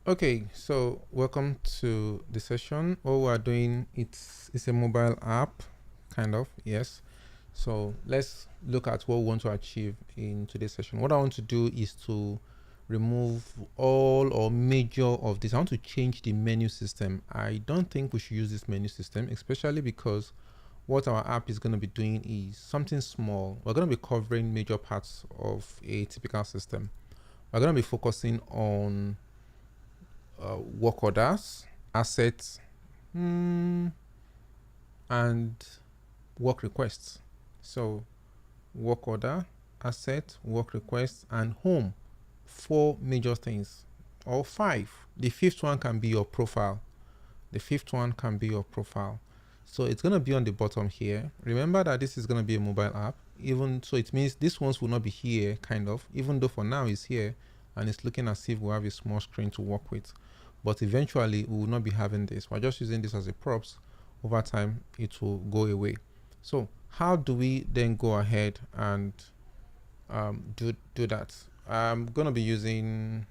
Okay, so welcome to the session. What we are doing, it's a mobile app, kind of, yes. So let's look at what we want to achieve in today's session. What I want to do is to remove all or major of this. I want to change the menu system. I don't think we should use this menu system, especially because what our app is going to be doing is something small. We're going to be covering major parts of a typical system. We're going to be focusing on work orders, assets, and work requests. So work order, asset, work requests, and home. 4 major things, or 5. The fifth one can be your profile. So it's going to be on the bottom here. Remember that this is going to be a mobile app. Even so, it means these ones will not be here, kind of, even though for now it's here and it's looking as if we have a small screen to work with. But eventually we will not be having this. We're just using this as a props. Over time it will go away. So how do we then go ahead and do that? I'm going to be using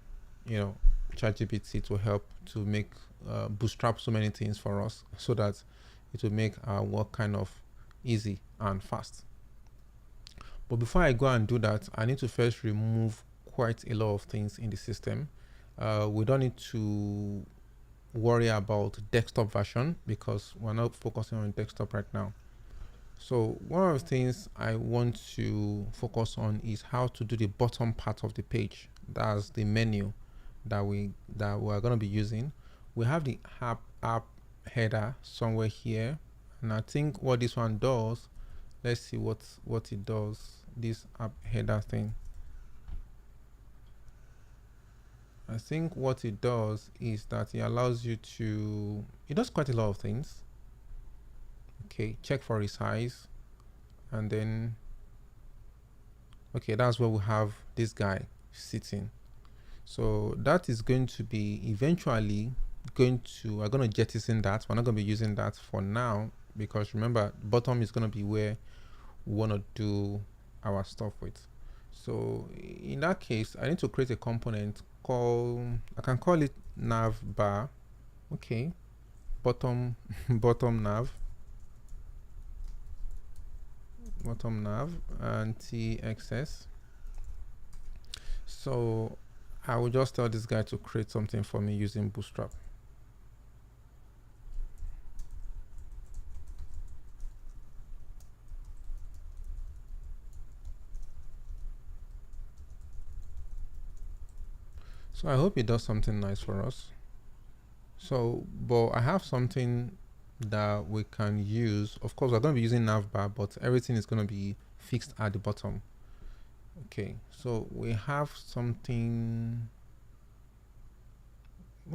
ChatGPT to help to make bootstrap so many things for us, so that it will make our work kind of easy and fast. But before I go and do that, I need to first remove quite a lot of things in the system. We don't need to worry about desktop version because we're not focusing on desktop right now. So one of the things I want to focus on is how to do the bottom part of the page. That's the menu that we are going to be using. We have the app header somewhere here, and I think what this one does, let's see what it does. This app header thing, I think what it does is that it allows you to, it does quite a lot of things. Okay, check for resize, and then okay, that's where we have this guy sitting. So that is going to be eventually we're going to jettison that. We're not going to be using that for now, because remember, bottom is going to be where we want to do our stuff with. So in that case, I need to create a component called, I can call it nav bar. Okay, bottom nav and txs. So I will just tell this guy to create something for me using Bootstrap. So I hope it does something nice for us. So, but I have something that we can use. Of course, we're going to be using navbar, but everything is going to be fixed at the bottom. Okay, so we have something.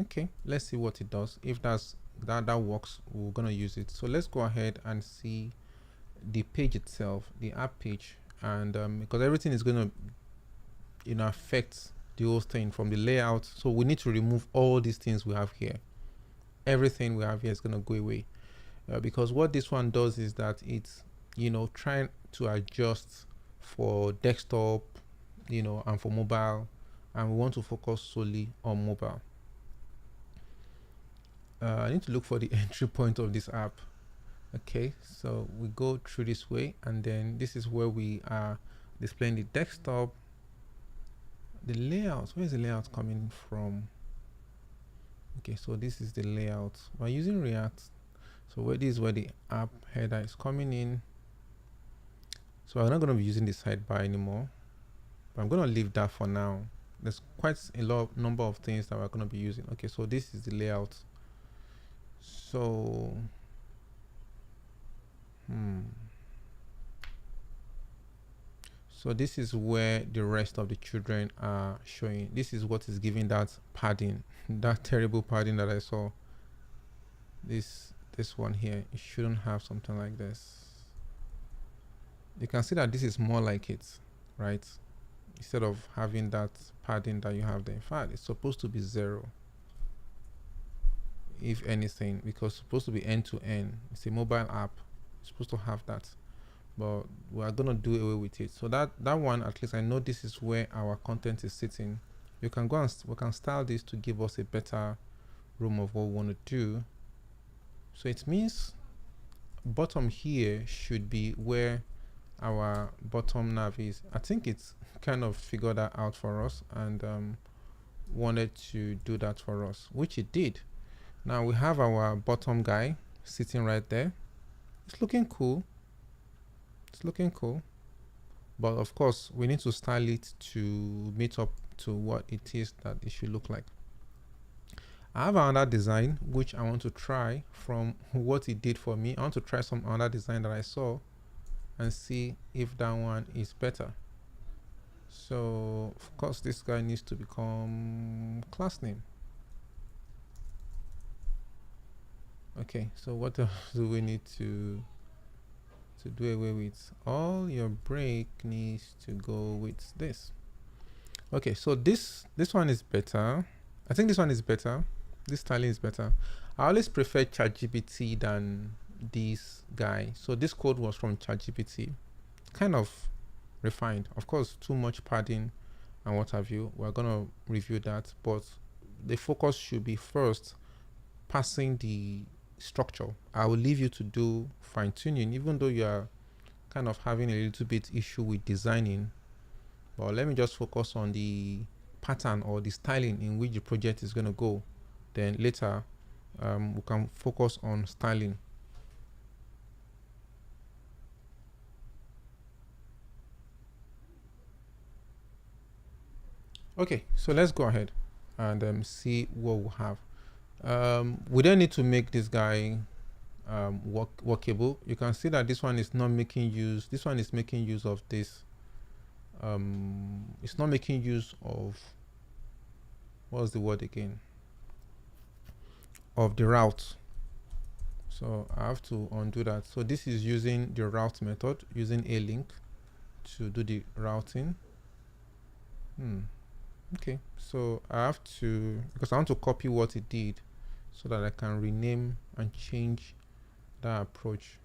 Okay, let's see what it does. If that works, we're going to use it. So let's go ahead and see the page itself, the app page, and because everything is going to affect the whole thing from the layout. So we need to remove all these things we have here. Everything we have here is going to go away, because what this one does is that it's trying to adjust for desktop, and for mobile, and we want to focus solely on mobile. I need to look for the entry point of this app. Okay, so we go through this way, and then this is where we are displaying the desktop. The layout, where is the layout coming from? Okay, so this is the layout. We're using React, so this is where the app header is coming in. So I'm not going to be using the sidebar anymore, but I'm going to leave that for now. There's quite a number of things that we're going to be using. Okay, so this is the layout. So so this is where the rest of the children are showing. This is what is giving that padding, that terrible padding that I saw. This one here, it shouldn't have something like this. You can see that this is more like it, right? Instead of having that padding that you have there. In fact, it's supposed to be 0, if anything, because it's supposed to be end to end. It's a mobile app, it's supposed to have that, but we are gonna do away with it. So that one, at least I know this is where our content is sitting we can style this to give us a better room of what we want to do. So it means bottom here should be where our bottom nav is. I think it's kind of figured that out for us and wanted to do that for us, which it did. Now we have our bottom guy sitting right there. It's looking cool. It's looking cool. But of course, we need to style it to meet up to what it is that it should look like. I have another design which I want to try from what it did for me. I want to try some other design that I saw and see if that one is better. So of course this guy needs to become class name. Okay, so what else do we need to do away with? All your break needs to go with this. Okay, so this one is better. I think this one is better. This styling is better. I always prefer ChatGPT than this guy. So this code was from ChatGPT, kind of refined. Of course, too much padding and what have you. We're gonna review that, but the focus should be first passing the structure. I will leave you to do fine tuning, even though you are kind of having a little bit issue with designing. But let me just focus on the pattern or the styling in which the project is going to go. Then later we can focus on styling. Okay, so let's go ahead and see what we have. We don't need to make this guy workable. You can see that this one is not making use. This one is making use of this. It's not making use of, what's the word again? Of the route. So I have to undo that. So this is using the route method, using a link to do the routing. Okay, so I have to, because I want to copy what it did so that I can rename and change that approach.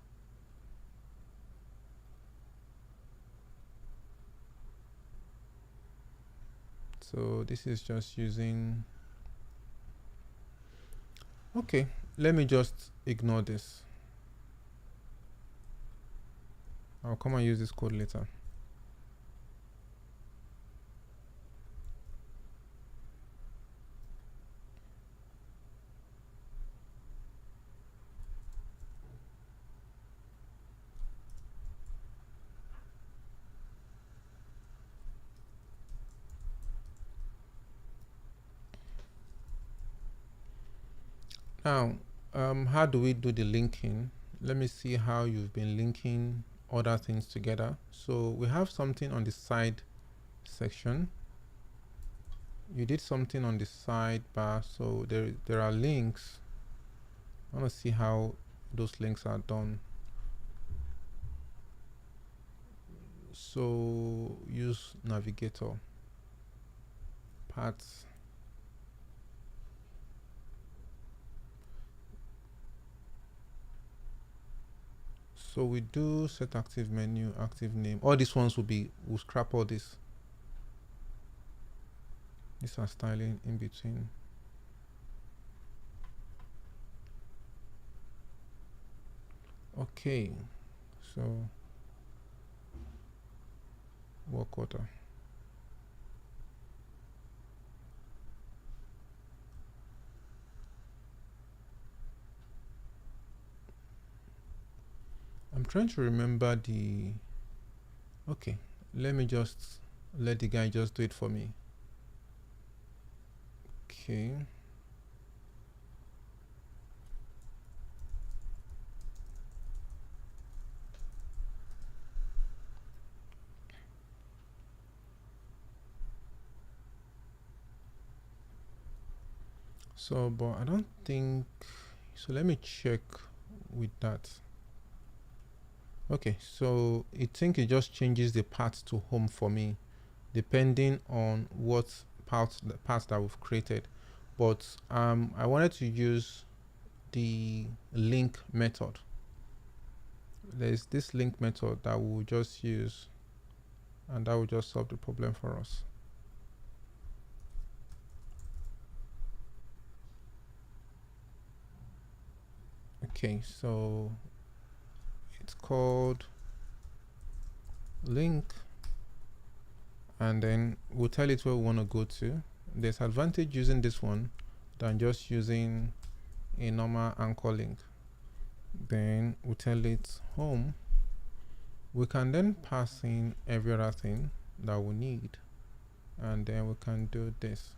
So this is just using, okay, let me just ignore this. I'll come and use this code later. Now, how do we do the linking? Let me see how you've been linking other things together. So we have something on the side section. You did something on the sidebar, so there are links. I want to see how those links are done. So use navigator, paths. So we do set active menu, active name. All these ones we'll scrap all this. These are styling in between. Okay, so work order. I'm trying to remember the, okay, let me just let the guy just do it for me. Okay. So, but I don't think, so let me check with that. Okay, so I think it just changes the path to home for me, depending on what the path that we've created. But I wanted to use the link method. There's this link method that we'll just use, and that will just solve the problem for us. Okay, so it's called link, and then we'll tell it where we want to go to. There's advantage using this one than just using a normal anchor link. Then we'll tell it home. We can then pass in every other thing that we need, and then we can do this.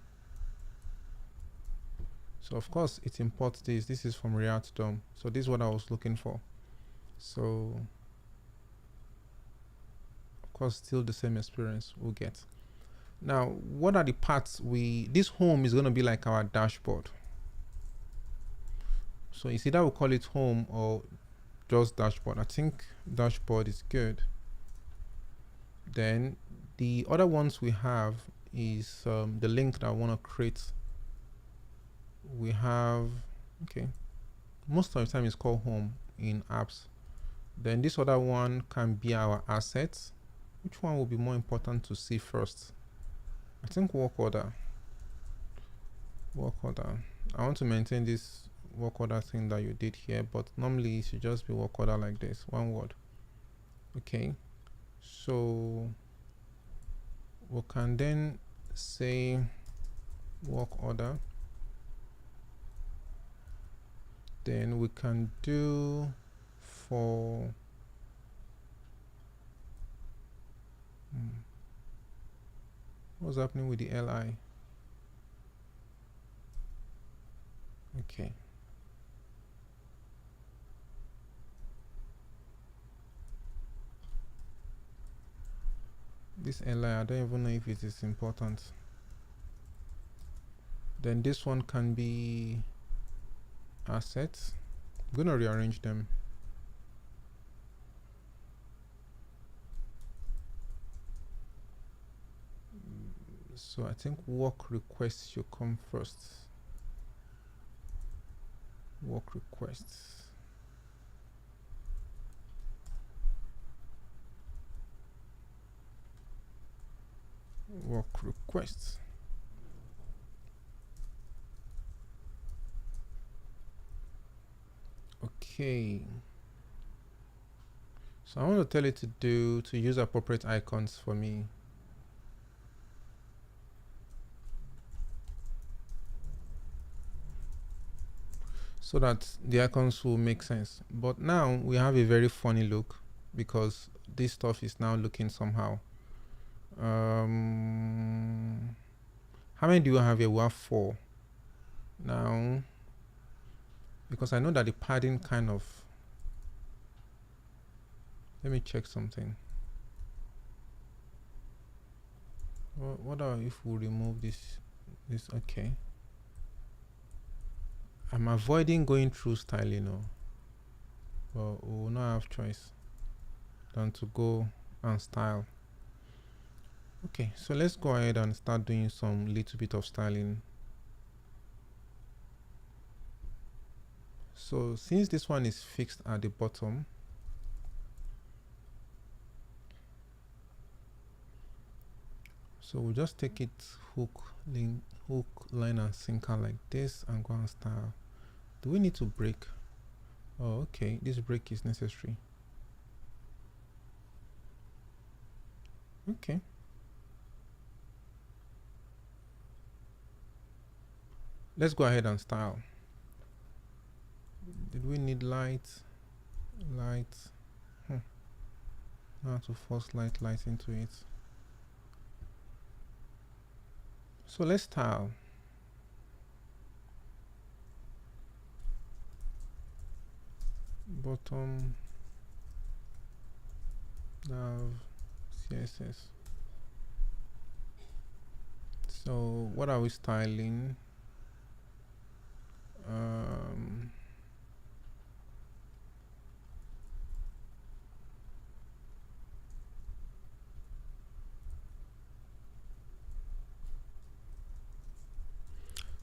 So of course it imports this. This is from React DOM. So this is what I was looking for. So of course still the same experience we'll get. Now, what are the parts this home is going to be like our dashboard. So it's either we'll call it home or just dashboard. I think dashboard is good. Then the other ones we have is the link that I want to create. We have, okay, most of the time it's called home in apps. Then this other one can be our assets. Which one will be more important to see first? I think work order. I want to maintain this work order thing that you did here, but normally it should just be work order like this, one word. Okay, so we can then say work order. Then we can do for what's happening with the li? Okay, this li, I don't even know if it is important. Then this one can be assets. I'm gonna rearrange them. So I think work requests should come first. Work requests. Work requests. Okay. So I want to tell it to use appropriate icons for me. So that the icons will make sense. But now we have a very funny look because this stuff is now looking somehow. How many do you have here? We have 4. Now, because I know that the padding kind of, let me check something. What if we remove this? Okay. I'm avoiding going through styling now, but we will not have choice than to go and style. Okay, so let's go ahead and start doing some little bit of styling. So since this one is fixed at the bottom, so we'll just take it hook, line and sinker like this and go and style. Do we need to break? Oh, okay, this break is necessary. Okay. Let's go ahead and style. Did we need light? Now to force light into it. So let's style. Bottom nav CSS. So what are we styling?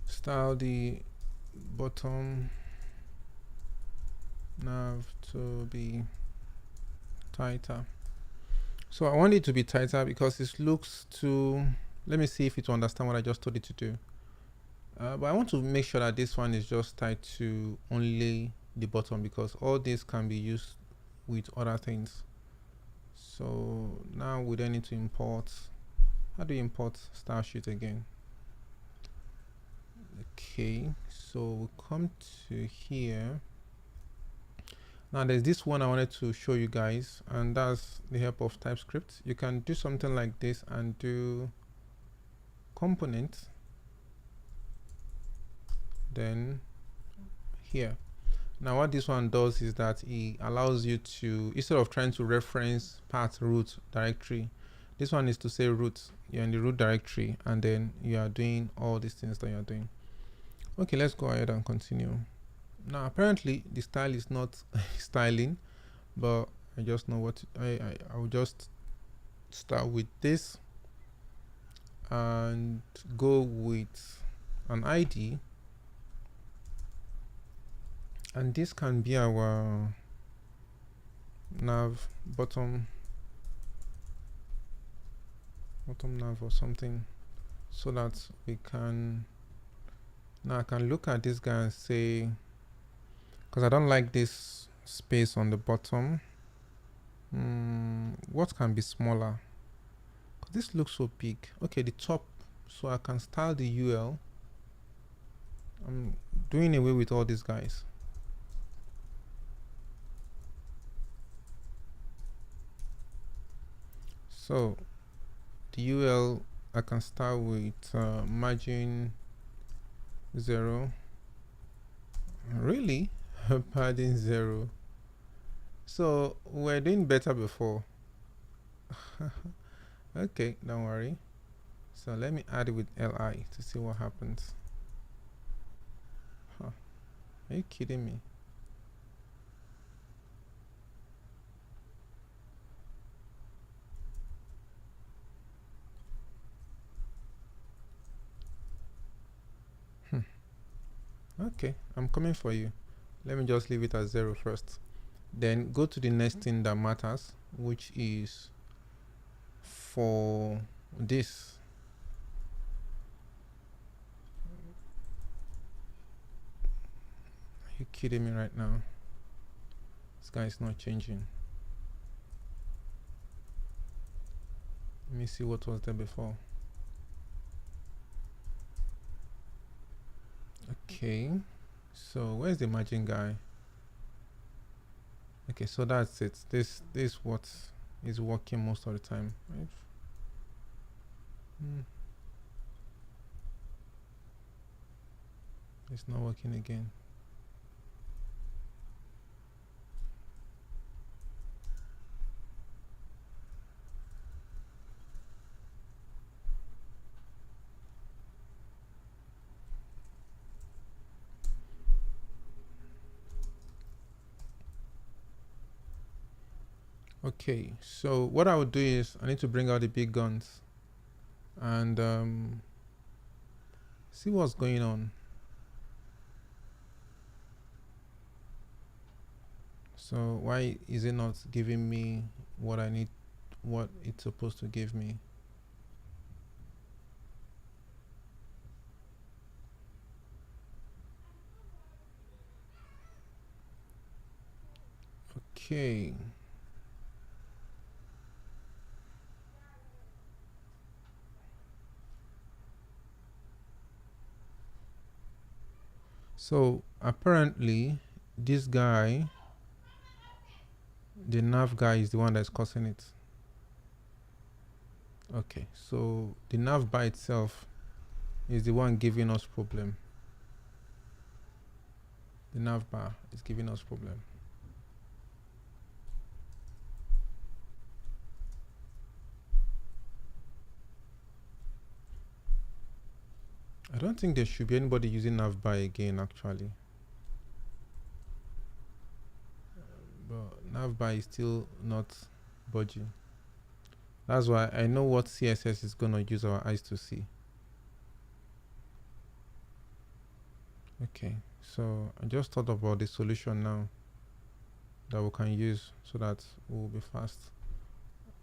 Style the bottom nav to be tighter. So I want it to be tighter because it looks too, let me see if it will understand what I just told it to do. But I want to make sure that this one is just tied to only the bottom, because all this can be used with other things. So now we then need to import. How do you import style sheet again? Okay, so we come to here. Now there's this one I wanted to show you guys, and that's the help of TypeScript. You can do something like this and do component, then here. Now what this one does is that it allows you to, instead of trying to reference path root directory, this one is to say root. You're in the root directory and then you are doing all these things that you're doing. Okay, let's go ahead and continue. Now apparently the style is not styling, but I just know what I will just start with this and go with an ID, and this can be our nav bottom nav or something, so that we can, now I can look at this guy and say, because I don't like this space on the bottom, what can be smaller? This looks so big. Okay, the top, so I can style the UL. I'm doing away with all these guys. So the UL I can start with margin 0. Really? Padding 0. So we're doing better before. Okay, don't worry. So let me add it with li to see what happens. Huh. Are you kidding me? Okay, I'm coming for you. Let me just leave it at 0 first. Then go to the next thing that matters, which is for this. Are you kidding me right now? This guy is not changing. Let me see what was there before. Okay, so where's the margin guy? Okay, so that's it. This is what is working most of the time, right? It's not working again. Okay, so what I would do is I need to bring out the big guns and see what's going on. So why is it not giving me what I need, what it's supposed to give me? Okay. So apparently this guy, the nav guy, is the one that's causing it. Okay, so the nav by itself is the one giving us problem. The nav bar is giving us problem. I don't think there should be anybody using nav bar again actually. But nav bar is still not budging. That's why I know what CSS is gonna use our eyes to see. Okay, so I just thought about the solution now that we can use so that we'll be fast.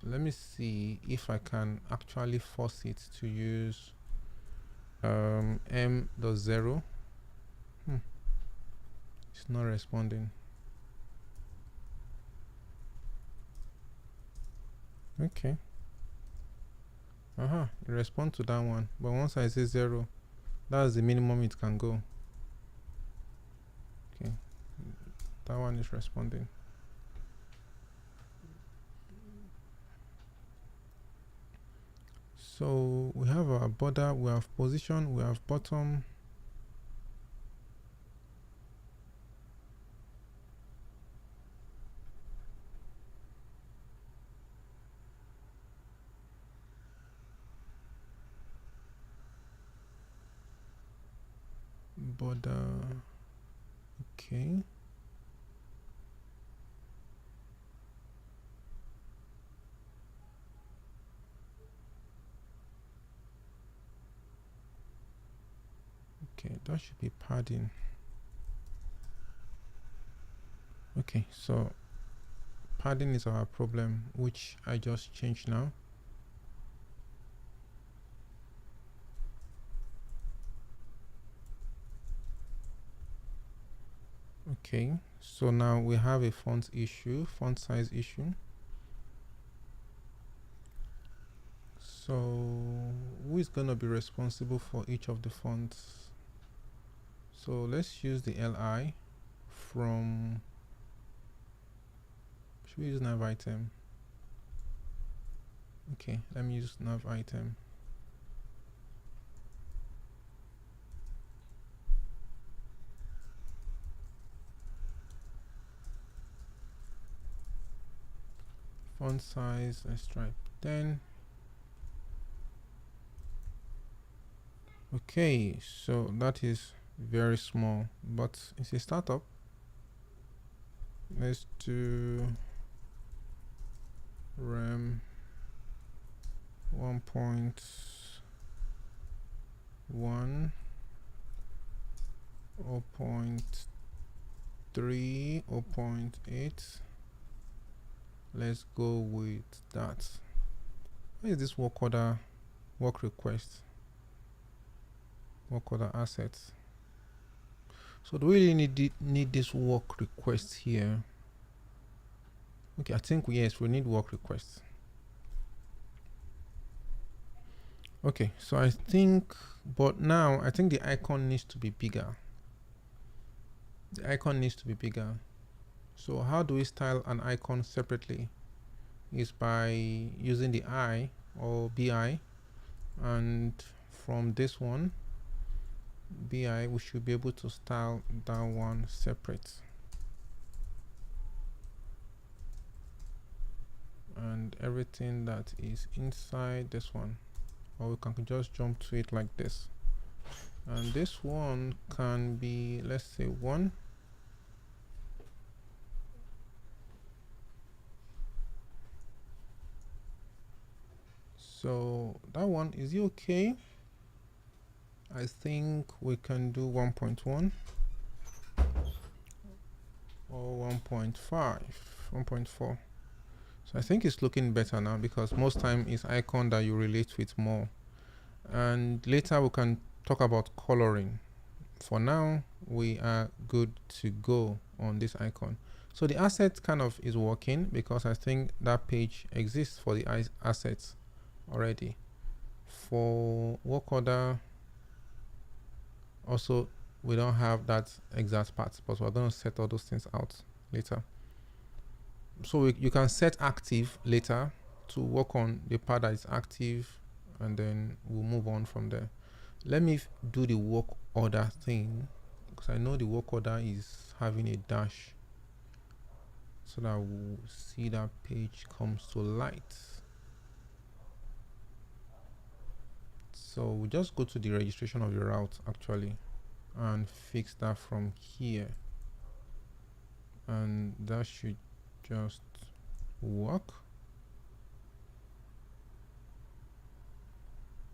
Let me see if I can actually force it to use m.0. It's not responding. Okay. It responds to that one, but once I say 0, that's the minimum it can go. Okay, that one is responding. So we have our border, we have position, we have bottom. Border. Okay. Okay, that should be padding. Okay, so padding is our problem, which I just changed now. Okay, so now we have a font issue, font size issue. So who is going to be responsible for each of the fonts? So let's use the li from, should we use nav item? Okay, let me use nav item. Font size, let's try 10. Okay, so that is very small, but it's a startup. Let's do rem 1.1, 0.3, 0.8. Let's go with that. Where is this work order, work request, work order assets? So do we really need this work request here? Okay, I think yes, we need work requests. Okay, so I think, but now I think the icon needs to be bigger. The icon needs to be bigger. So how do we style an icon separately? Is by using the I or BI, and from this one, BI, we should be able to style that one separate. And everything that is inside this one, or we can just jump to it like this. And this one can be, let's say 1. So that one, is it okay? I think we can do 1.1 or 1.5, 1.4. So I think it's looking better now, because most time it's icon that you relate with more. And later we can talk about coloring. For now, we are good to go on this icon. So the asset kind of is working, because I think that page exists for the assets already. For work order, also we don't have that exact part, but we're going to set all those things out later. So you can set active later to work on the part that is active, and then we'll move on from there. Let me do the work order thing, because I know the work order is having a dash, so that we'll see that page comes to light. So we just go to the registration of the route actually and fix that from here, and that should just work.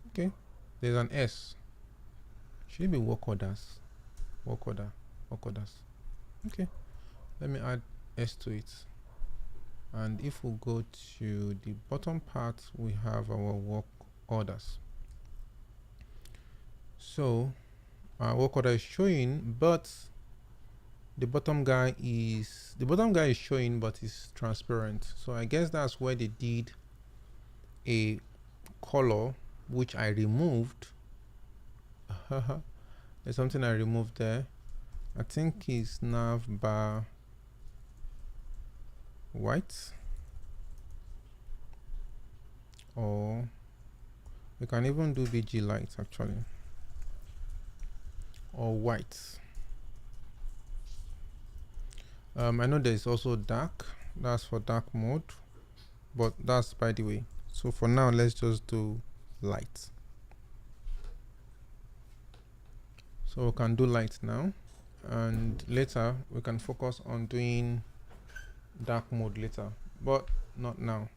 Okay, there's an S. Should it be work orders? Work order, work orders. Okay, let me add S to it. And if we go to the bottom part, we have our work orders. So our work order is showing, but The bottom guy is showing, but it's transparent. So I guess that's where they did a color, which I removed. There's something I removed there. I think it's nav bar white, or we can even do BG light actually, or white. I know there's also dark, that's for dark mode, but that's by the way. So for now, let's just do light. So we can do light now, and later we can focus on doing dark mode later, but not now.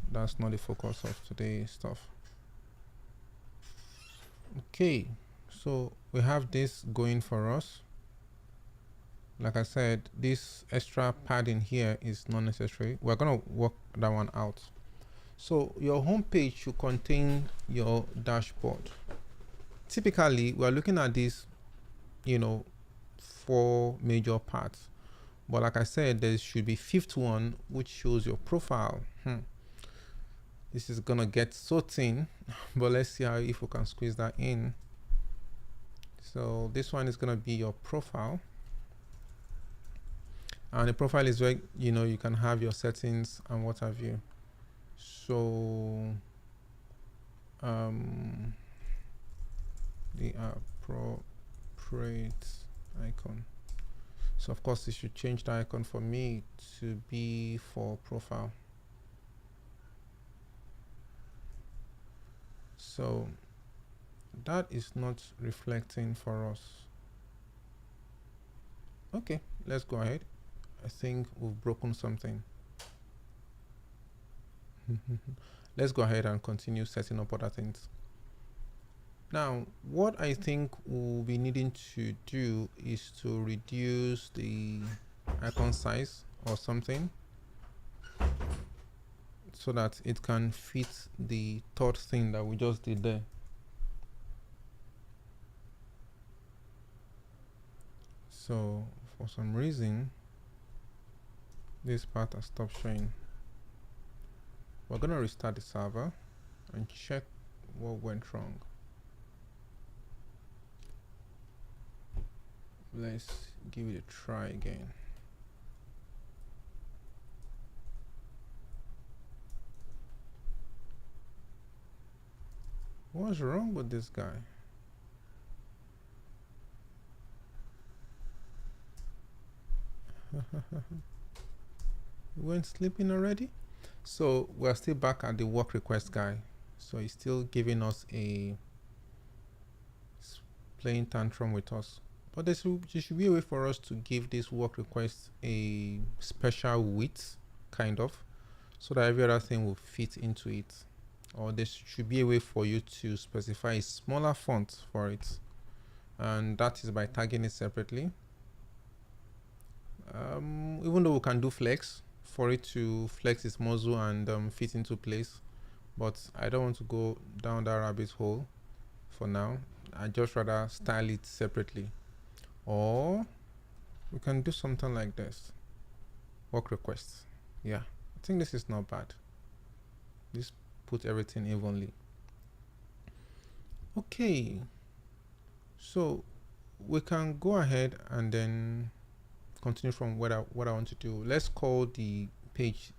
That's not the focus of today's stuff. Okay, so we have this going for us. Like I said, this extra padding here is not necessary. We're gonna work that one out. So your home page should contain your dashboard. Typically, we're looking at this, 4 major parts. But like I said, there should be 5th one, which shows your profile. This is gonna get so thin, but let's see if we can squeeze that in. So this one is gonna be your profile. And the profile is where you can have your settings and what have you. So the appropriate icon. So of course, you should change the icon for me to be for profile. So that is not reflecting for us. Okay, let's go ahead. I think we've broken something. Let's go ahead and continue setting up other things. Now, what I think we'll be needing to do is to reduce the icon size or something so that it can fit the third thing that we just did there. So for some reason, this part has stopped showing. We're gonna restart the server and check what went wrong. Let's give it a try again. What's wrong with this guy? We went sleeping already? So we're still back at the work request guy. So he's still giving us playing tantrum with us. But there should be a way for us to give this work request a special width, kind of, so that every other thing will fit into it. Or there should be a way for you to specify a smaller font for it. And that is by tagging it separately. Even though we can do flex for it to flex its muzzle and fit into place, but I don't want to go down that rabbit hole for now. I just rather style it separately. Or we can do something like this. Work requests. Yeah, I think this is not bad. Just put everything evenly. Okay, so we can go ahead and then continue from what I want to do. Let's call the page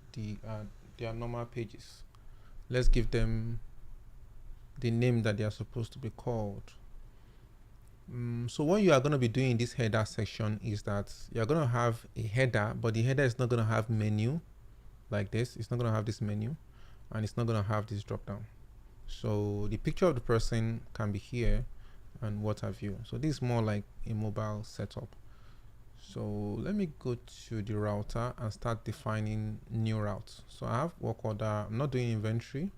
their normal pages. Let's give them the name that they are supposed to be called. So what you are going to be doing in this header section is that you're going to have a header, but the header is not going to have menu like this. It's not going to have this menu, and it's not going to have this drop down. So the picture of the person can be here and what have you. So this is more like a mobile setup. So let me go to the router and start defining new routes. So I have work order. I'm not doing inventory.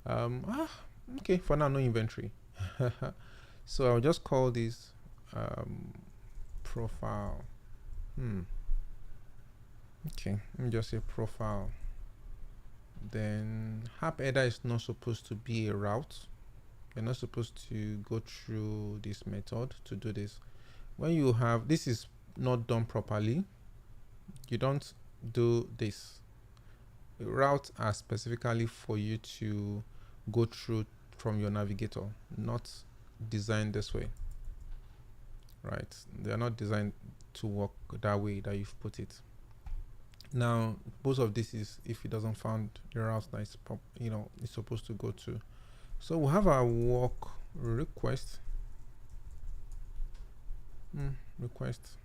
Okay, for now, no inventory. So I'll just call this profile. Okay, let me just say profile. Then app header is not supposed to be a route. You're not supposed to go through this method to do this. When you have, this is not done properly, you don't do this. Routes are specifically for you to go through from your navigator, not designed this way, right? They are not designed to work that way that you've put it. Now, most of this is if it doesn't find the route that it's it's supposed to go to. So we'll have our work request. Request.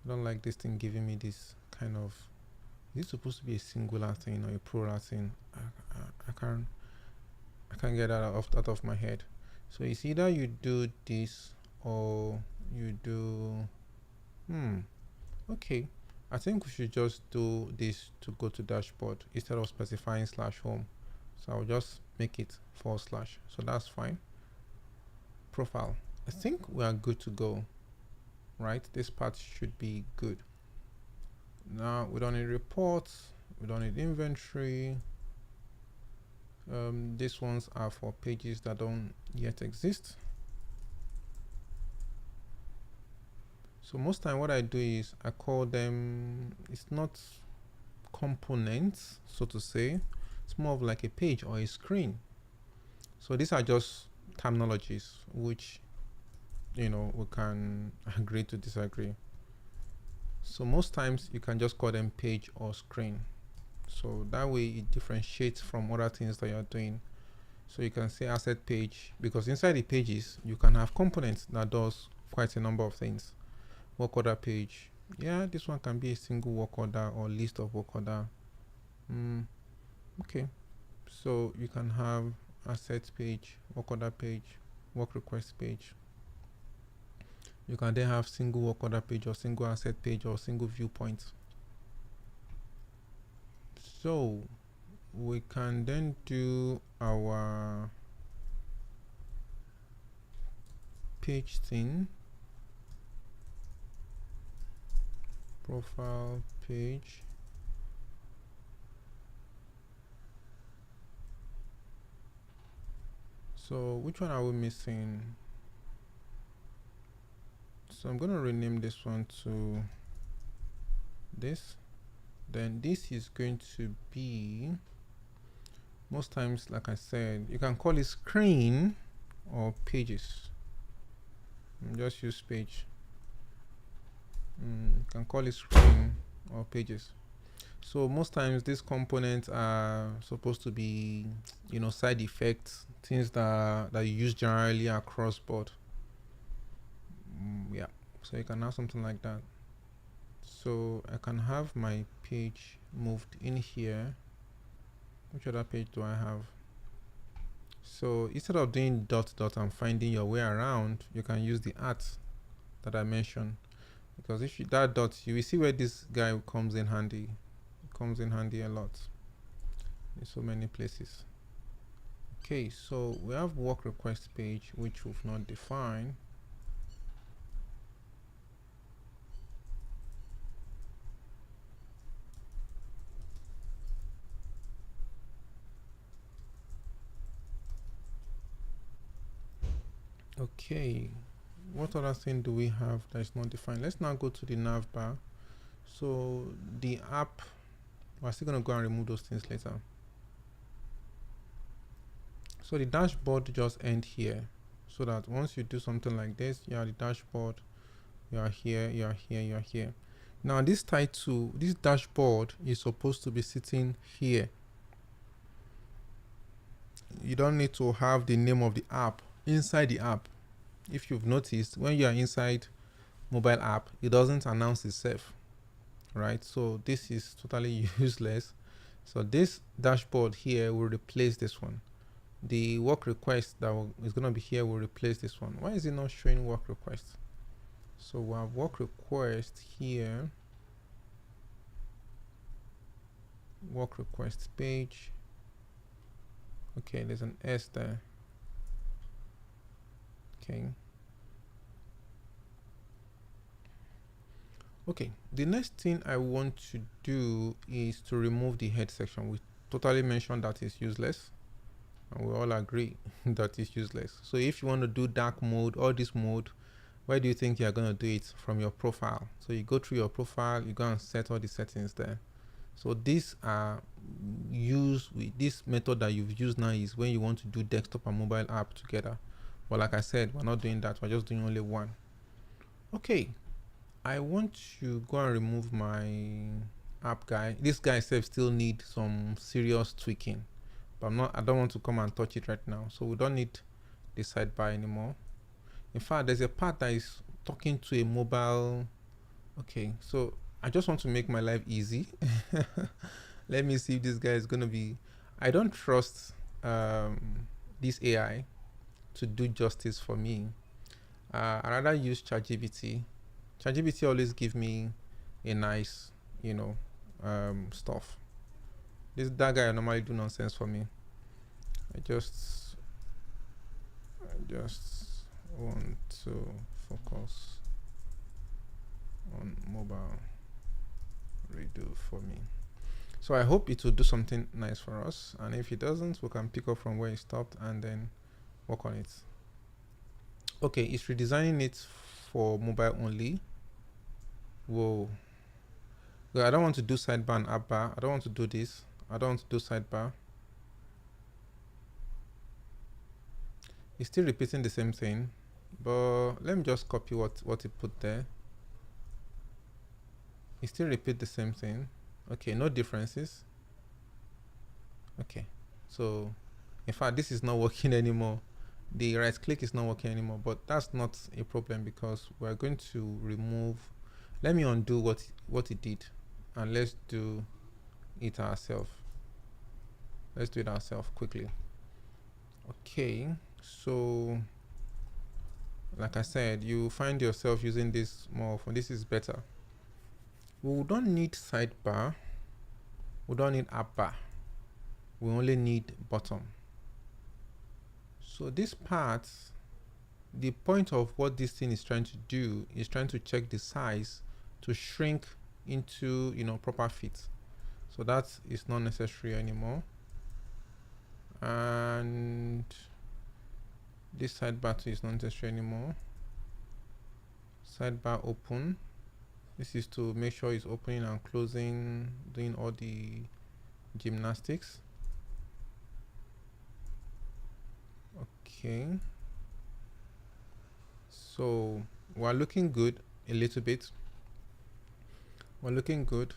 I don't like this thing giving me this kind of. Is it supposed to be a singular thing or a plural thing? I can't get that out of my head. So it's either you do this or you do. Okay. I think we should just do this to go to dashboard instead of specifying /home. So I'll just make it /. So that's fine. Profile. I think we are good to go, right? This part should be good. Now we don't need reports. We don't need inventory. These ones are for pages that don't yet exist. So most time what I do is I call them, it's not components, so to say. It's more of like a page or a screen. So these are just terminologies which, we can agree to disagree. So most times you can just call them page or screen. So that way it differentiates from other things that you're doing. So you can say asset page, because inside the pages you can have components that does quite a number of things. Work order page, yeah, this one can be a single work order or list of work order. Okay, so you can have asset page, work order page, work request page. You can then have single work order page or single asset page or single viewpoint. So we can then do our page thing. Profile page. So which one are we missing? So I'm going to rename this one to this. Then this is going to be, most times, like I said, you can call it screen or pages. Just use page. You can call it screen or pages. So most times these components are supposed to be, side effects, things that you use generally across board. Yeah, so you can have something like that. So I can have my page moved in here. Which other page do I have? So instead of doing ... and finding your way around, you can use the @ that I mentioned. Because if you that dot, you will see where this guy comes in handy. It comes in handy a lot in so many places. Okay, so we have work request page, which we've not defined. Okay, what other thing do we have that is not defined? Let's now go to the nav bar. So the app, we're still going to go and remove those things later. So the dashboard just end here, so that once you do something like this, you are the dashboard, you are here, you are here, you are here. Now this title, this dashboard is supposed to be sitting here. You don't need to have the name of the app inside the app. If you've noticed, when you are inside mobile app, it doesn't announce itself, right? So this is totally useless. So this dashboard here will replace this one. The work request that is going to be here will replace this one. Why is it not showing work request? So we have work request here, work request page. Okay, there's an S there. Okay, the next thing I want to do is to remove the head section. We totally mentioned that it's useless, and we all agree that it's useless. So if you want to do dark mode or this mode where do you think you're going to do it? From your profile. So you go through your profile, you go and set all the settings there. So these are used with this method that you've used now is when you want to do desktop and mobile app together. But like I said, we're not doing that. We're just doing only one. Okay. I want to go and remove my app guy. This guy itself still needs some serious tweaking, but I don't want to come and touch it right now. So we don't need the sidebar anymore. In fact, there's a part that is talking to a mobile. Okay, so I just want to make my life easy. Let me see if this guy is going to be. I don't trust this AI to do justice for me. I rather use ChatGPT. ChatGPT always give me a nice, stuff. That guy normally do nonsense for me. I just want to focus on mobile redo for me. So I hope it will do something nice for us, and if it doesn't, we can pick up from where it stopped and then work on it. Okay, it's redesigning it for mobile only. Whoa. I don't want to do sidebar and app bar. I don't want to do this. I don't want to do sidebar. It's still repeating the same thing, but let me just copy what it put there. It still repeat the same thing. Okay, no differences. Okay, so in fact this is not working anymore. The right click is not working anymore, but that's not a problem because we're going to remove. Let me undo what it did, and let's do it ourselves. Let's do it ourselves quickly. Okay, so like I said, you find yourself using this more often. This is better. We don't need sidebar. We don't need app bar. We only need bottom. So this part, the point of what this thing is trying to do is trying to check the size to shrink into proper fit. So that is not necessary anymore. And this sidebar too is not necessary anymore. Sidebar open. This is to make sure it's opening and closing, doing all the gymnastics. Okay. So we're looking good a little bit. We're looking good.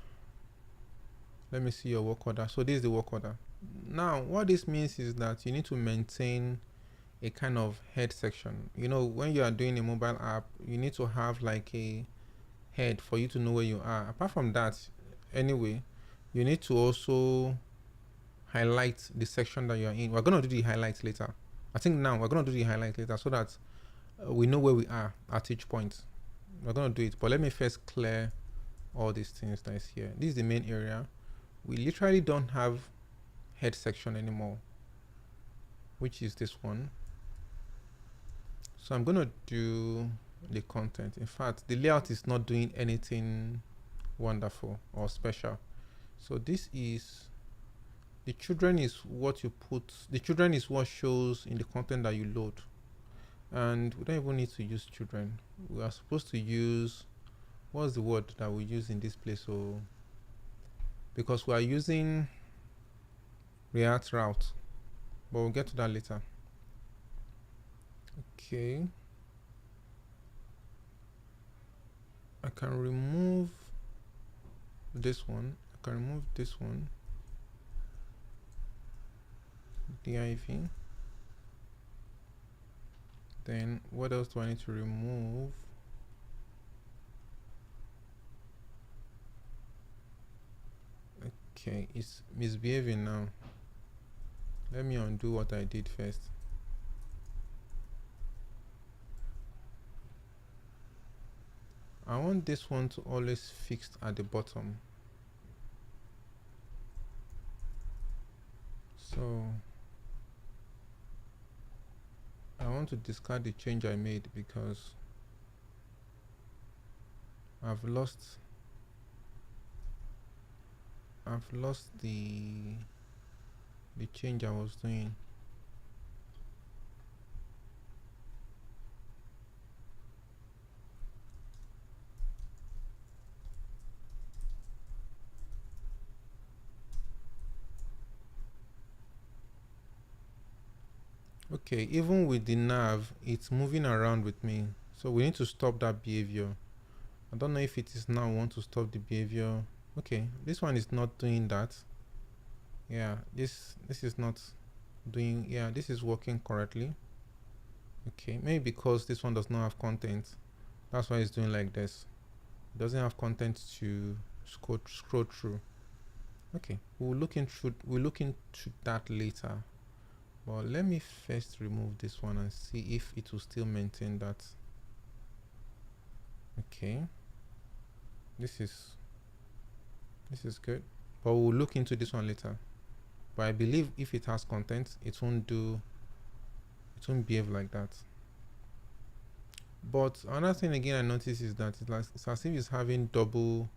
Let me see your work order. So this is the work order. Now, what this means is that you need to maintain a kind of head section. When you are doing a mobile app, you need to have like a head for you to know where you are. Apart from that, anyway, you need to also highlight the section that you are in. We're going to do the highlights later. I think now we're going to do the highlight later so that we know where we are at each point. We're going to do it, but let me first clear all these things that is here. This is the main area. We literally don't have head section anymore, which is this one. So I'm going to do the content. In fact, the layout is not doing anything wonderful or special. So this is the children is what you put. The children is what shows in the content that you load. And we don't even need to use children. We are supposed to use, what's the word that we use in this place? So because we are using React route, but we'll get to that later. Okay. I can remove this one. I can remove this one. Div. Then what else do I need to remove? Okay, it's misbehaving now. Let me undo what I did first. I want this one to always fixed at the bottom. So I want to discard the change I made because I've lost the change I was doing. Okay, even with the nav, it's moving around with me. So we need to stop that behavior. I don't know if it is now want to stop the behavior. Okay, this one is not doing that. Yeah, this is not doing, yeah, this is working correctly. Okay, maybe because this one does not have content. That's why it's doing like this. It doesn't have content to scroll through. Okay, we'll look into that later. But let me first remove this one and see if it will still maintain that. Okay, this is good, but we'll look into this one later. But I believe if it has content, it won't behave like that. But another thing again I noticed is that it's as if it's having double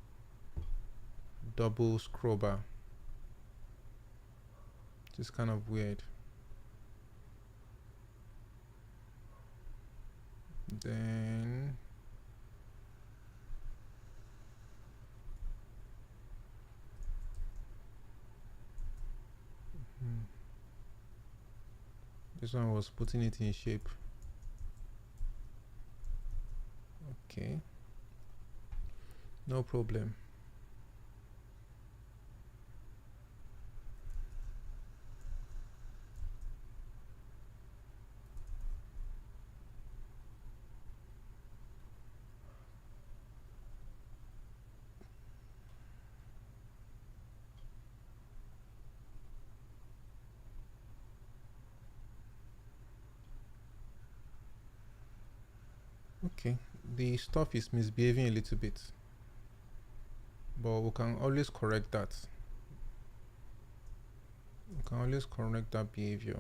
scroll bar. It's kind of weird. Then this one was putting it in shape. Okay, no problem. Okay, the stuff is misbehaving a little bit, but we can always correct that. We can always correct that behavior.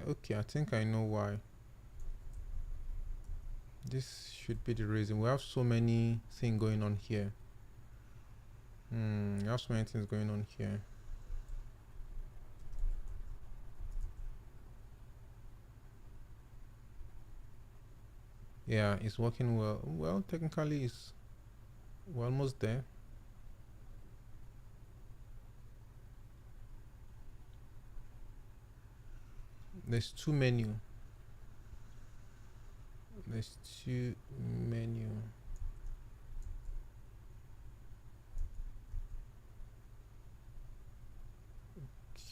Okay, I think I know why. This should be the reason. We have so many things going on here. We have so many things going on here. Yeah, it's working well. Well, technically, we're almost there. There's two menu.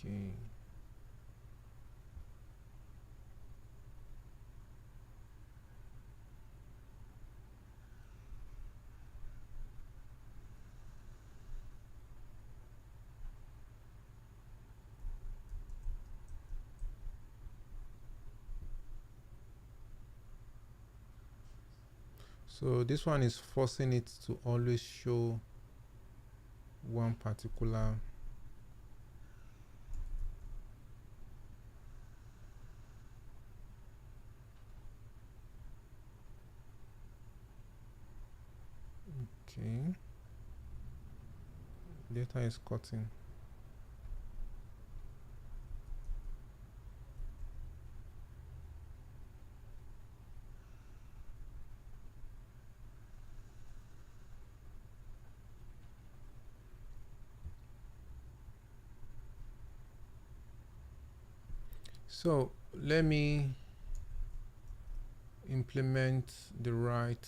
Okay. So this one is forcing it to always show one particular okay. Data is cutting. So let me implement the right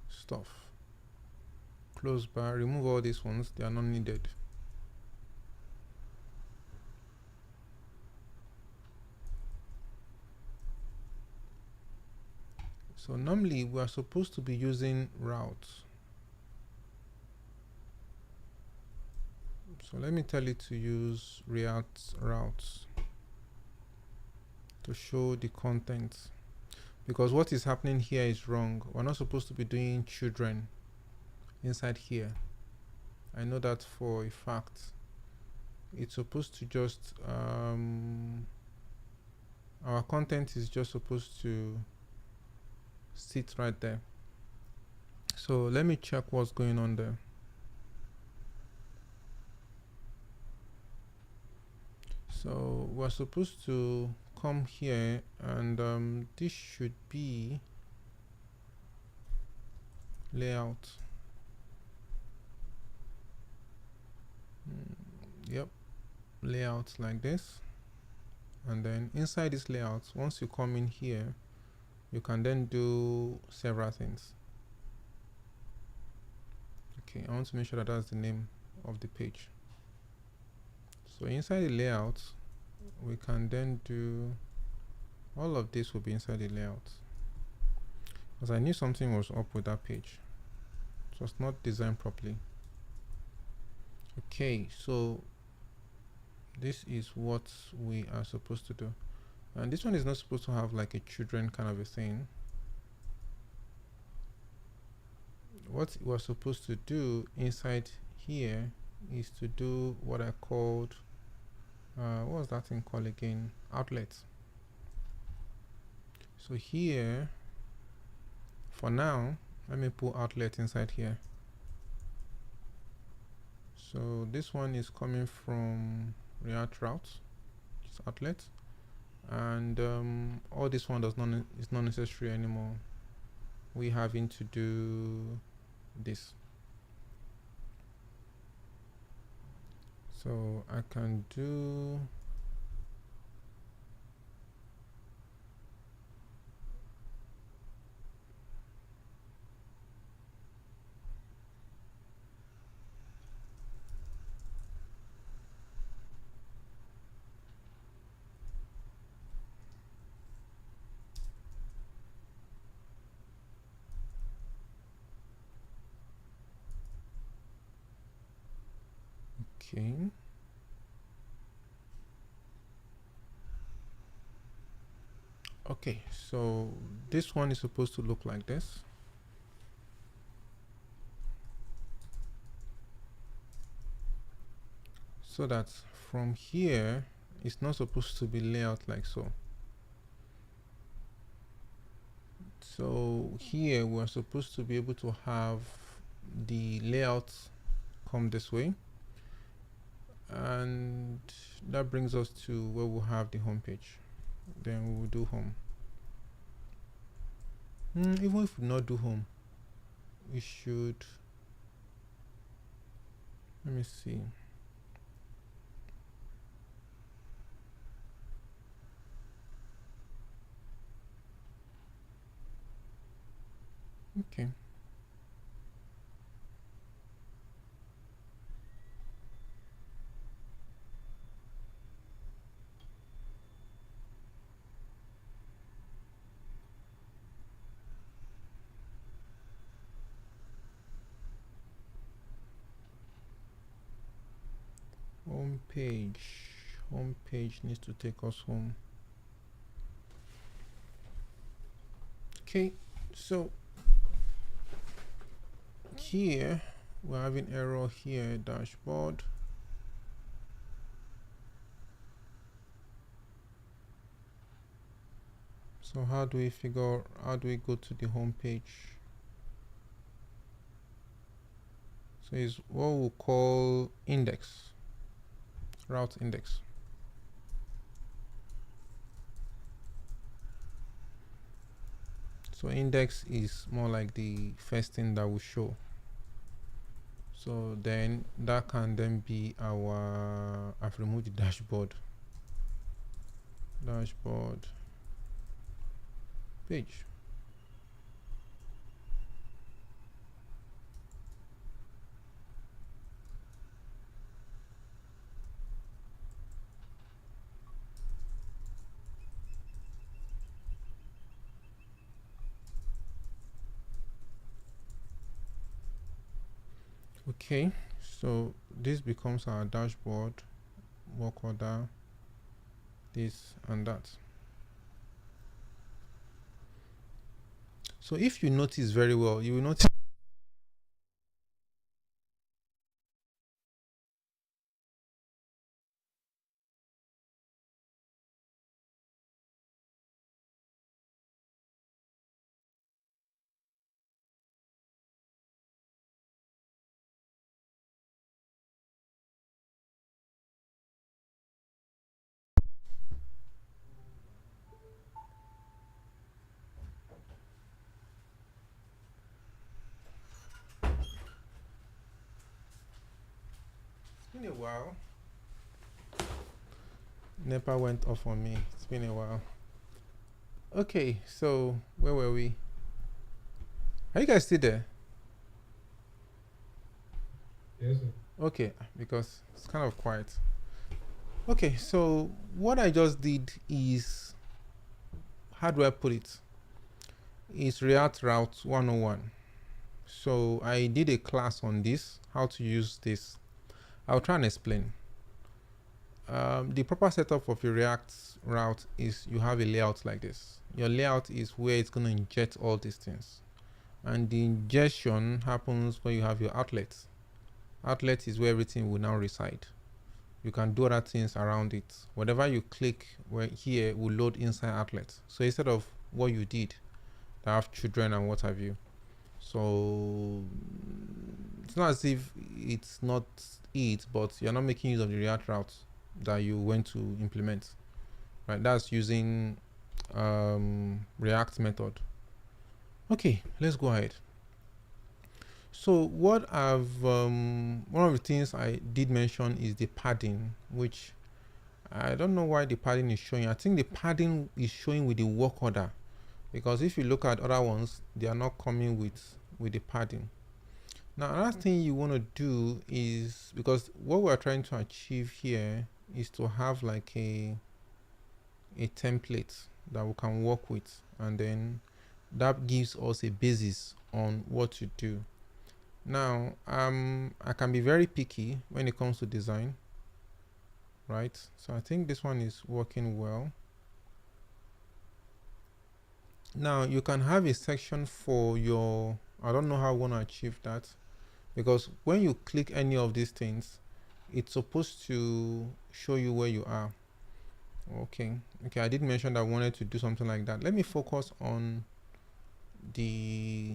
stuff. Close bar, remove all these ones, they are not needed. So normally we are supposed to be using routes. So let me tell it to use React routes to show the content, because what is happening here is wrong. We're not supposed to be doing children inside here. I know that for a fact. It's supposed to just our content is just supposed to sit right there. So let me check what's going on there. So we're supposed to come here and this should be layout. Yep, layout like this. And then inside this layout, once you come in here, you can then do several things. Okay, I want to make sure that that's the name of the page. So inside the layout, we can then do all of this will be inside the layout. Because I knew something was up with that page. It was not designed properly. Okay, so this is what we are supposed to do. And this one is not supposed to have like a children kind of a thing. What we're supposed to do inside here is to do what I called what was that thing called again? Outlets. So here, for now, let me put outlet inside here. So this one is coming from React routes, it's outlet, and all this one is not necessary anymore. We having to do this. So I can do okay. Okay, so this one is supposed to look like this. So that from here, it's not supposed to be layout like so. So here we're supposed to be able to have the layout come this way. And that brings us to where we'll have the home page. Then we will do home. Even if we not do home, we should, let me see. Okay. Home page needs to take us home. Okay, so here we're having error here, dashboard. So how do we go to the home page? So it's what we'll call index, route index. So index is more like the first thing that will show. So then that can then be our, I've removed the dashboard page. Okay, so this becomes our dashboard, work order, this and that. So if you notice very well, you will notice it's been a while. NEPA went off on me. It's been a while. Okay, so where were we? Are you guys still there? Yes, sir. Okay, because it's kind of quiet. Okay, so what I just did is, how do I put it? It's React Route 101. So I did a class on this, how to use this. I'll try and explain. The proper setup of your React route is you have a layout like this. Your layout is where it's going to inject all these things. And the ingestion happens when you have your outlet. Outlet is where everything will now reside. You can do other things around it. Whatever you click here will load inside outlet. So instead of what you did, that have children and what have you. So it's not as if it's not it, but you're not making use of the React route that you went to implement, right? That's using React method. Okay, let's go ahead. So what I've one of the things I did mention is the padding, which I don't know why the padding is showing. I think the padding is showing with the work order, because if you look at other ones, they are not coming with the padding. Now another thing you want to do is, because what we're trying to achieve here is to have like a template that we can work with, and then that gives us a basis on what to do. Now I can be very picky when it comes to design, right? So I think this one is working well. Now you can have a section for your, I don't know how I want to achieve that, because when you click any of these things, it's supposed to show you where you are. Okay, I did mention that I wanted to do something like that. Let me focus on the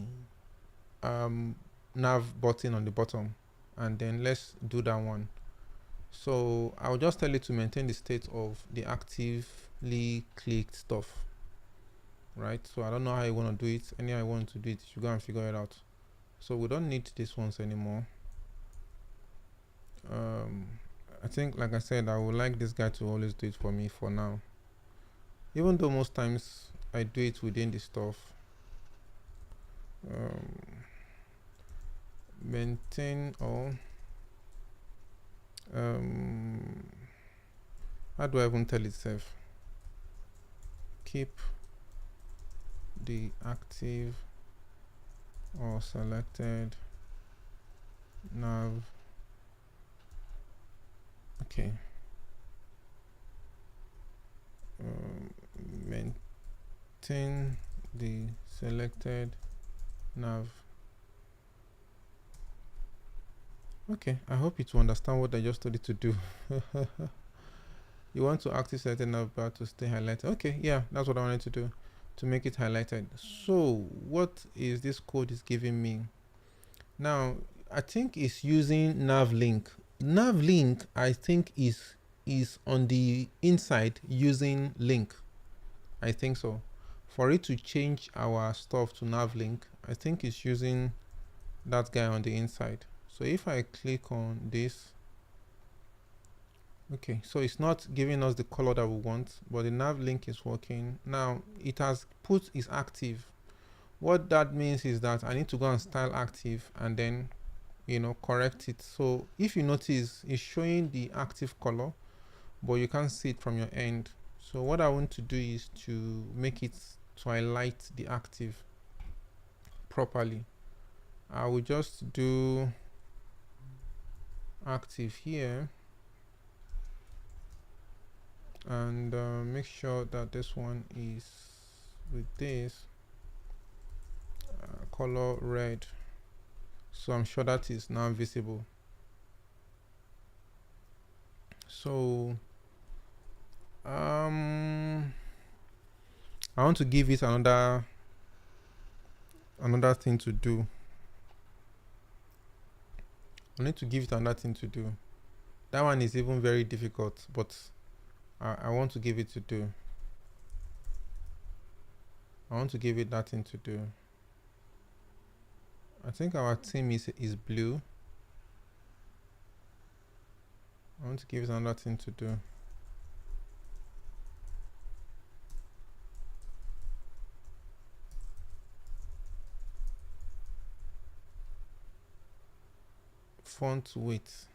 nav button on the bottom, and then let's do that one. So I'll just tell it to maintain the state of the actively clicked stuff, right? So I don't know how you want to do it. Any I want to do it, you go and figure it out. So we don't need these ones anymore. I think, like I said, I would like this guy to always do it for me for now, even though most times I do it within the stuff. Maintain all. How do I even tell itself? Keep the active or selected nav. Okay. Maintain the selected nav. Okay, I hope you to understand what I just told it to do. You want to active selected nav bar to stay highlighted. Okay, yeah, that's what I wanted to do, to make it highlighted. So what is this code is giving me? Now I think it's using nav link. Nav link I think is on the inside using link. I think so. For it to change our stuff to nav link, I think it's using that guy on the inside. So if I click on this, okay, so it's not giving us the color that we want, but the nav link is working. Now it has put is active. What that means is that I need to go and style active and then, you know, correct it. So if you notice, it's showing the active color, but you can't see it from your end. So what I want to do is to make it to highlight the active properly. I will just do active here and make sure that this one is with this color red, so I'm sure that is now visible. So I want to give it another thing to do. I need to give it another thing to do. That one is even very difficult, but I want to give it to do. I want to give it that thing to do. I think our theme is blue. I want to give it another thing to do. font width.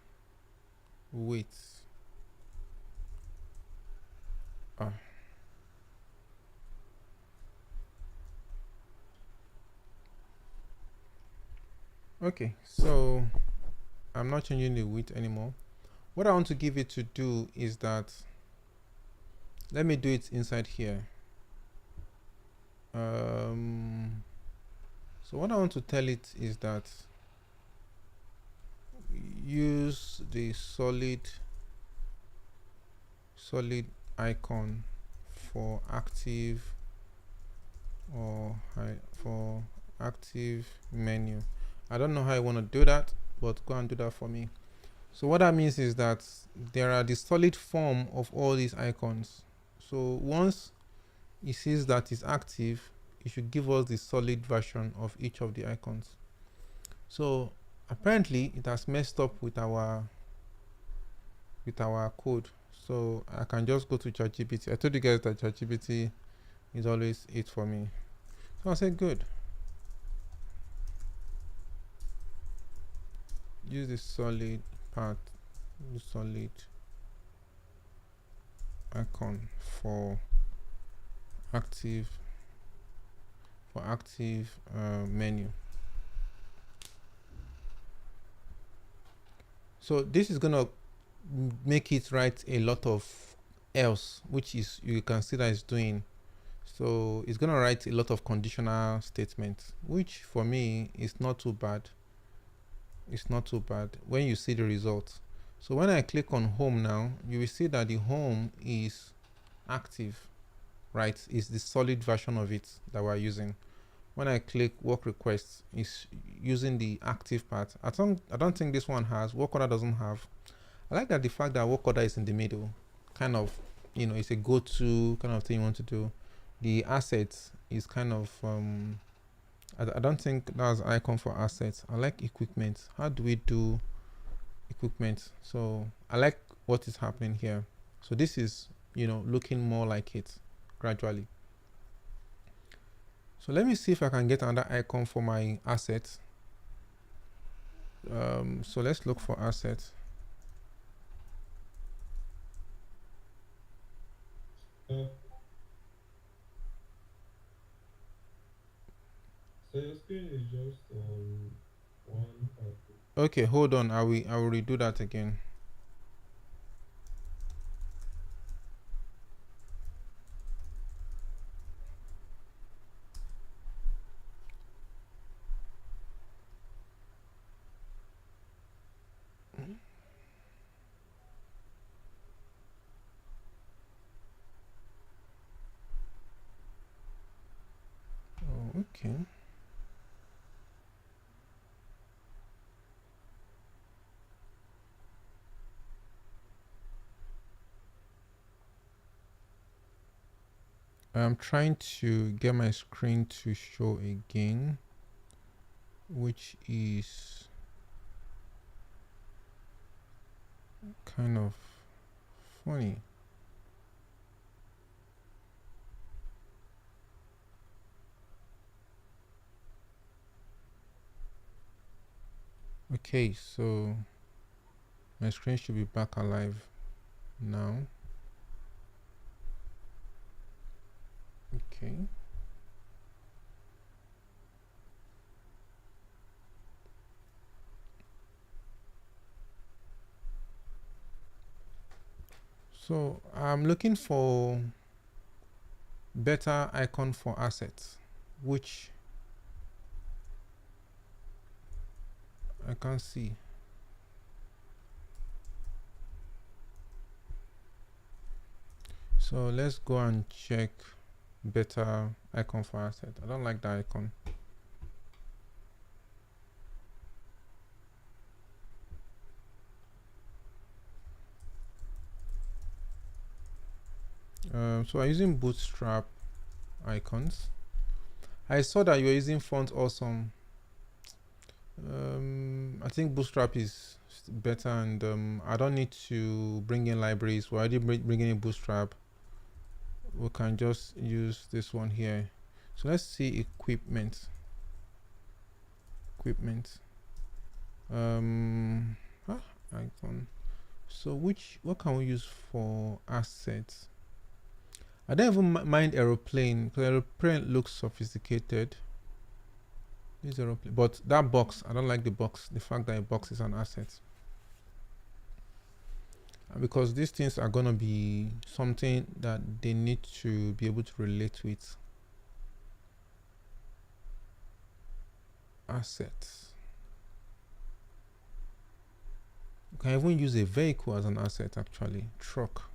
Okay, so I'm not changing the width anymore. What I want to give it to do is that, let me do it inside here. So what I want to tell it is that use the solid icon for active or for active menu. I don't know how I want to do that, but go and do that for me. So what that means is that there are the solid form of all these icons. So once it sees that it's active, it should give us the solid version of each of the icons. So apparently it has messed up with our code. So I can just go to ChatGPT. I told you guys that ChatGPT is always it for me. So I said, good. Use the solid part, the solid icon for active menu. So this is gonna make it write a lot of else, which is, you can see that it's doing. So it's gonna write a lot of conditional statements, which for me is not too bad. It's not too bad when you see the results. So when I click on home now, you will see that the home is active, right? It's the solid version of it that we're using. When I click work requests, it's using the active part. I don't think this one has. Work order doesn't have. I like that the fact that work order is in the middle, kind of, you know, it's a go-to kind of thing you want to do. The assets is kind of I don't think that's icon for assets. I like equipment. How do we do equipment? So I like what is happening here. So this is, you know, looking more like it gradually. So let me see if I can get another icon for my assets. So let's look for assets. So your screen is just one part. Okay, hold on. I will redo that again. Oh, okay. I'm trying to get my screen to show again, which is kind of funny. Okay, so my screen should be back alive now. Okay. So I'm looking for better icon for assets, which I can't see. So let's go and check better icon for asset. I don't like the icon. So I'm using Bootstrap icons. I saw that you're using Font Awesome. I think Bootstrap is better, and I don't need to bring in libraries. We're already bringing in Bootstrap. We can just use this one here. So let's see equipment. Icon. So what can we use for assets? I don't even mind aeroplane, because aeroplane looks sophisticated. This aeroplane, but that box, I don't like the box. The fact that a box is an asset, because these things are gonna be something that they need to be able to relate with. Assets. You can even use a vehicle as an asset. Actually, truck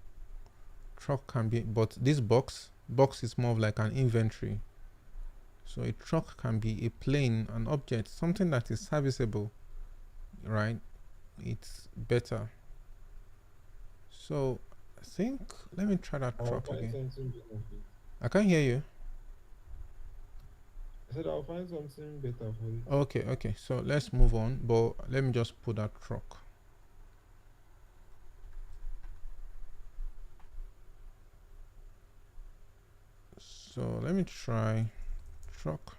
can be, but this box is more of like an inventory. So a truck can be a plane, an object, something that is serviceable, right? It's better. So I think, let me try that truck again. I can't hear you. I said I'll find something better for you. Okay, so let's move on, but let me just put that truck. So let me try truck.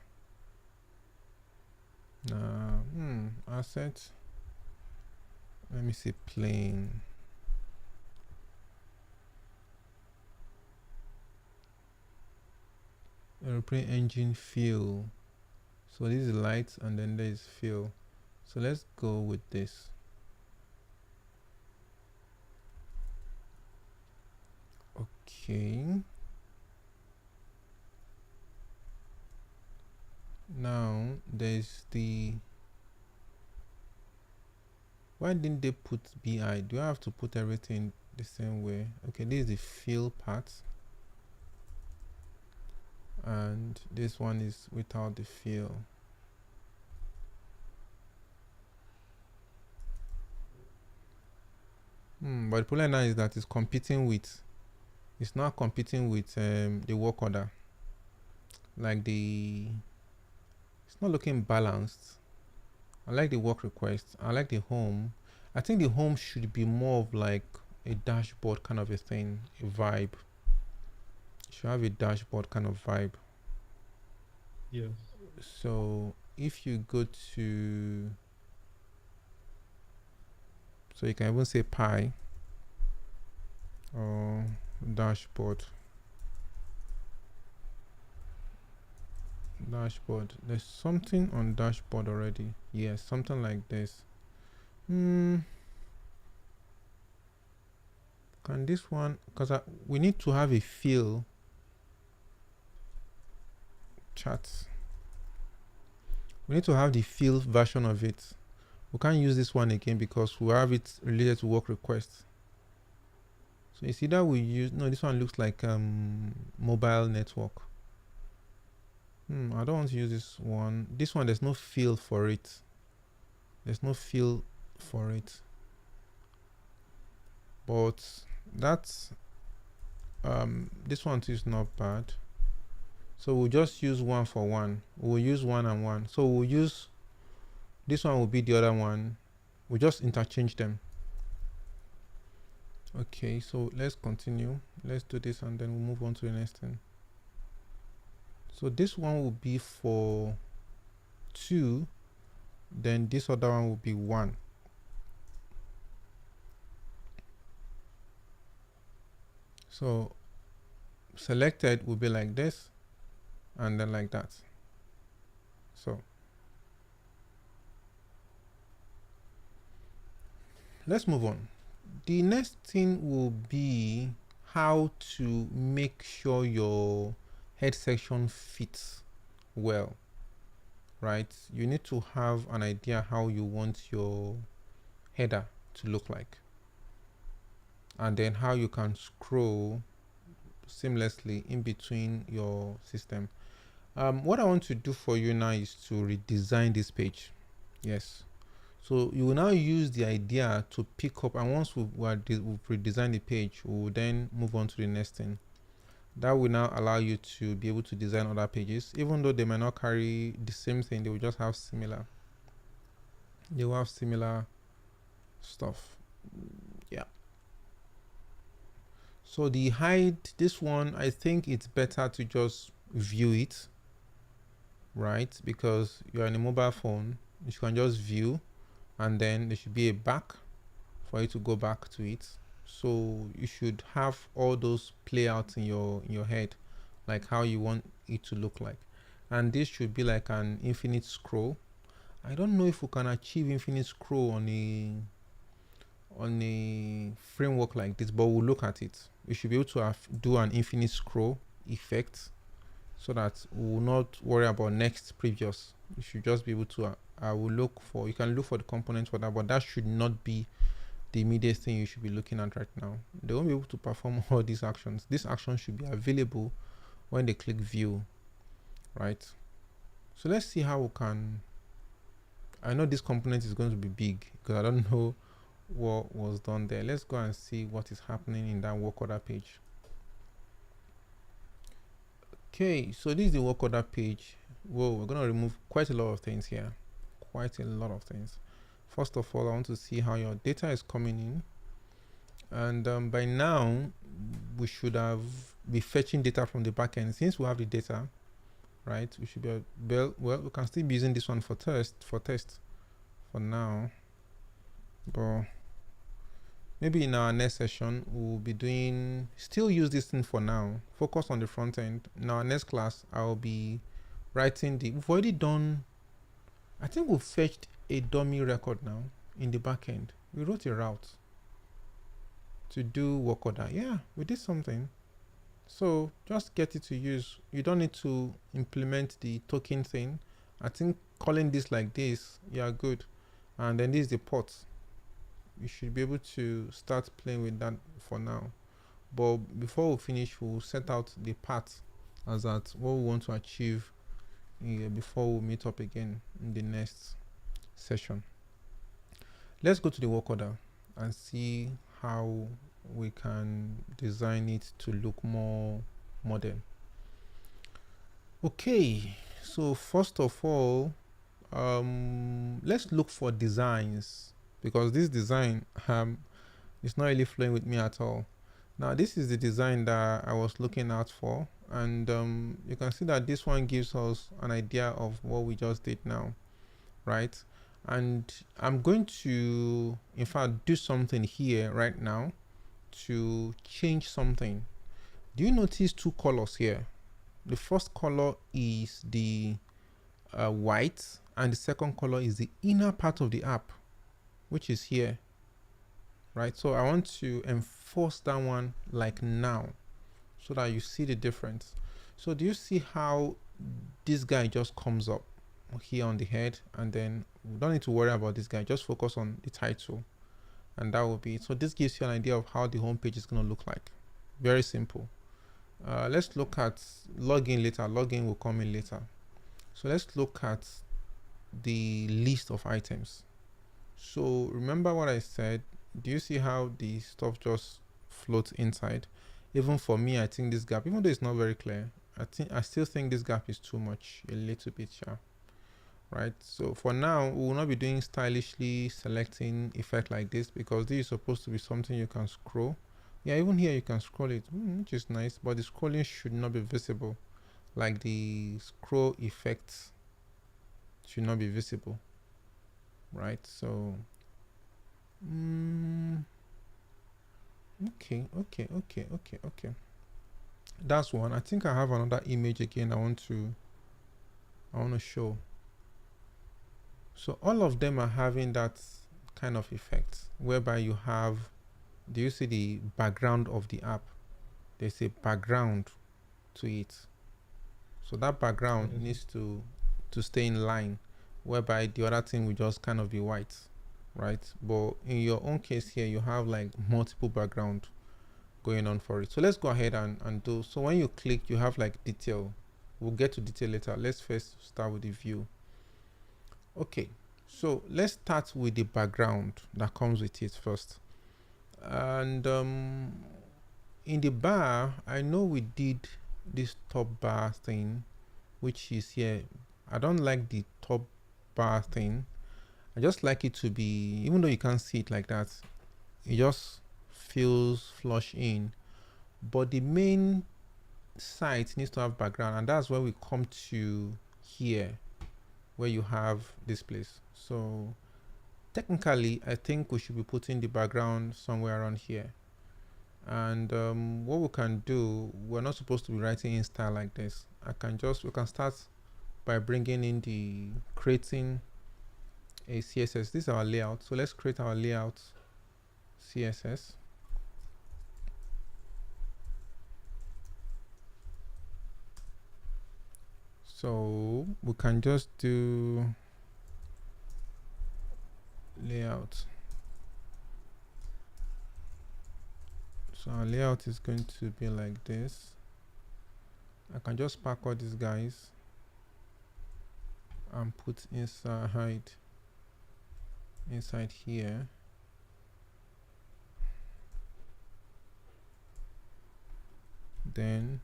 Asset. Let me see plane. Aeroplane engine fuel. So this is lights and then there is fuel. So let's go with this. Okay. Now there's the, why didn't they put BI? Do I have to put everything the same way? Okay, this is the fill part, and this one is without the fill. But the problem now is that it's not competing with the work order. Like it's not looking balanced. I like the work request. I like the home. I think the home should be more of like a dashboard kind of a thing, a vibe. It should have a dashboard kind of vibe. Yes. So if you go to, so you can even say pie or dashboard. There's something on dashboard already. Yes, something like this. Can this one, because we need to have a fill chat. We need to have the fill version of it. We can't use this one again because we have it related to work requests. So it's either we use, no, this one looks like mobile network. I don't want to use this one. This one, there's no fill for it. There's no fill for it. But that's this one too is not bad. So we'll just use one for one. We'll use one and one. So we'll use this one will be the other one. We'll just interchange them. Okay, so let's continue. Let's do this and then we'll move on to the next thing. So this one will be for 2, then this other one will be 1. So selected will be like this and then like that. So let's move on. The next thing will be how to make sure your head section fits well, right? You need to have an idea how you want your header to look like, and then how you can scroll seamlessly in between your system. What I want to do for you now is to redesign this page. Yes, so you will now use the idea to pick up, and once we've redesigned the page, we will then move on to the next thing. That will now allow you to be able to design other pages, even though they may not carry the same thing. They will just have similar. They will have similar stuff. Yeah. So the hide, this one, I think it's better to just view it, right? Because you're on a mobile phone, you can just view, and then there should be a back for you to go back to it. So you should have all those play out in your head, like how you want it to look like. And this should be like an infinite scroll. I don't know if we can achieve infinite scroll on a framework like this, but we'll look at it. We should be able to do an infinite scroll effect, so that we will not worry about next previous. You should just be able to I will look for, you can look for the components for that, but that should not be the immediate thing you should be looking at right now. They won't be able to perform all these actions. These actions should be available when they click view, right? So let's see how we can. I know this component is going to be big because I don't know what was done there. Let's go and see what is happening in that work order page. Okay, so this is the work order page. Whoa, we're going to remove quite a lot of things here. Quite a lot of things. First of all, I want to see how your data is coming in. And by now, we should have be fetching data from the backend. Since we have the data, right, we should be, well, we can still be using this one for test for now. But maybe in our next session, we'll be doing, still use this thing for now. Focus on the front end. In our next class, I'll be writing we've already done, I think we've fetched a dummy record now in the backend. We wrote a route to do work order. Yeah, we did something. So just get it to use. You don't need to implement the token thing. I think calling this like this, yeah, good. And then this is the port. You should be able to start playing with that for now. But before we finish, we'll set out the path as at what we want to achieve before we meet up again in the next session. Let's go to the work order and see how we can design it to look more modern. Okay, so first of all, let's look for designs, because this design is not really flowing with me at all. Now this is the design that I was looking out for, and you can see that this one gives us an idea of what we just did now, right? And I'm going to, in fact, do something here right now to change something. Do you notice two colors here? The first color is the white, and the second color is the inner part of the app, which is here, right? So I want to enforce that one like now, so that you see the difference. So do you see how this guy just comes up here on the head, and then we don't need to worry about this guy, just focus on the title, and that will be it. So this gives you an idea of how the home page is going to look like. Very simple. Let's look at login later. Login will come in later. So let's look at the list of items. So remember what I said. Do you see how the stuff just floats inside? Even for me, I think this gap, even though it's not very clear, I still think this gap is too much, a little bit sharp, right? So for now, we will not be doing stylishly selecting effect like this, because this is supposed to be something you can scroll. Yeah, even here you can scroll it, which is nice, but the scrolling should not be visible. Like the scroll effects should not be visible, right? So okay. That's one. I think I have another image again I want to show. So all of them are having that kind of effect, whereby you have, do you see the background of the app? There's a background to it. So that background needs to stay in line, whereby the other thing will just kind of be white, right? But in your own case here, you have like multiple background going on for it. So let's go ahead and do. So when you click, you have like detail. We'll get to detail later. Let's first start with the view. Okay, so let's start with the background that comes with it first. And in the bar, I know we did this top bar thing, which is here. I don't like the top bar thing. I just like it to be, even though you can't see it like that, it just feels flush in. But the main site needs to have background, and that's where we come to here, where you have this place. So technically, I think we should be putting the background somewhere around here. And what we can do, we're not supposed to be writing in style like this. We can start by bringing in creating a CSS. This is our layout. So let's create our layout CSS. So we can just do layout. So our layout is going to be like this. I can just pack all these guys and put inside here. Then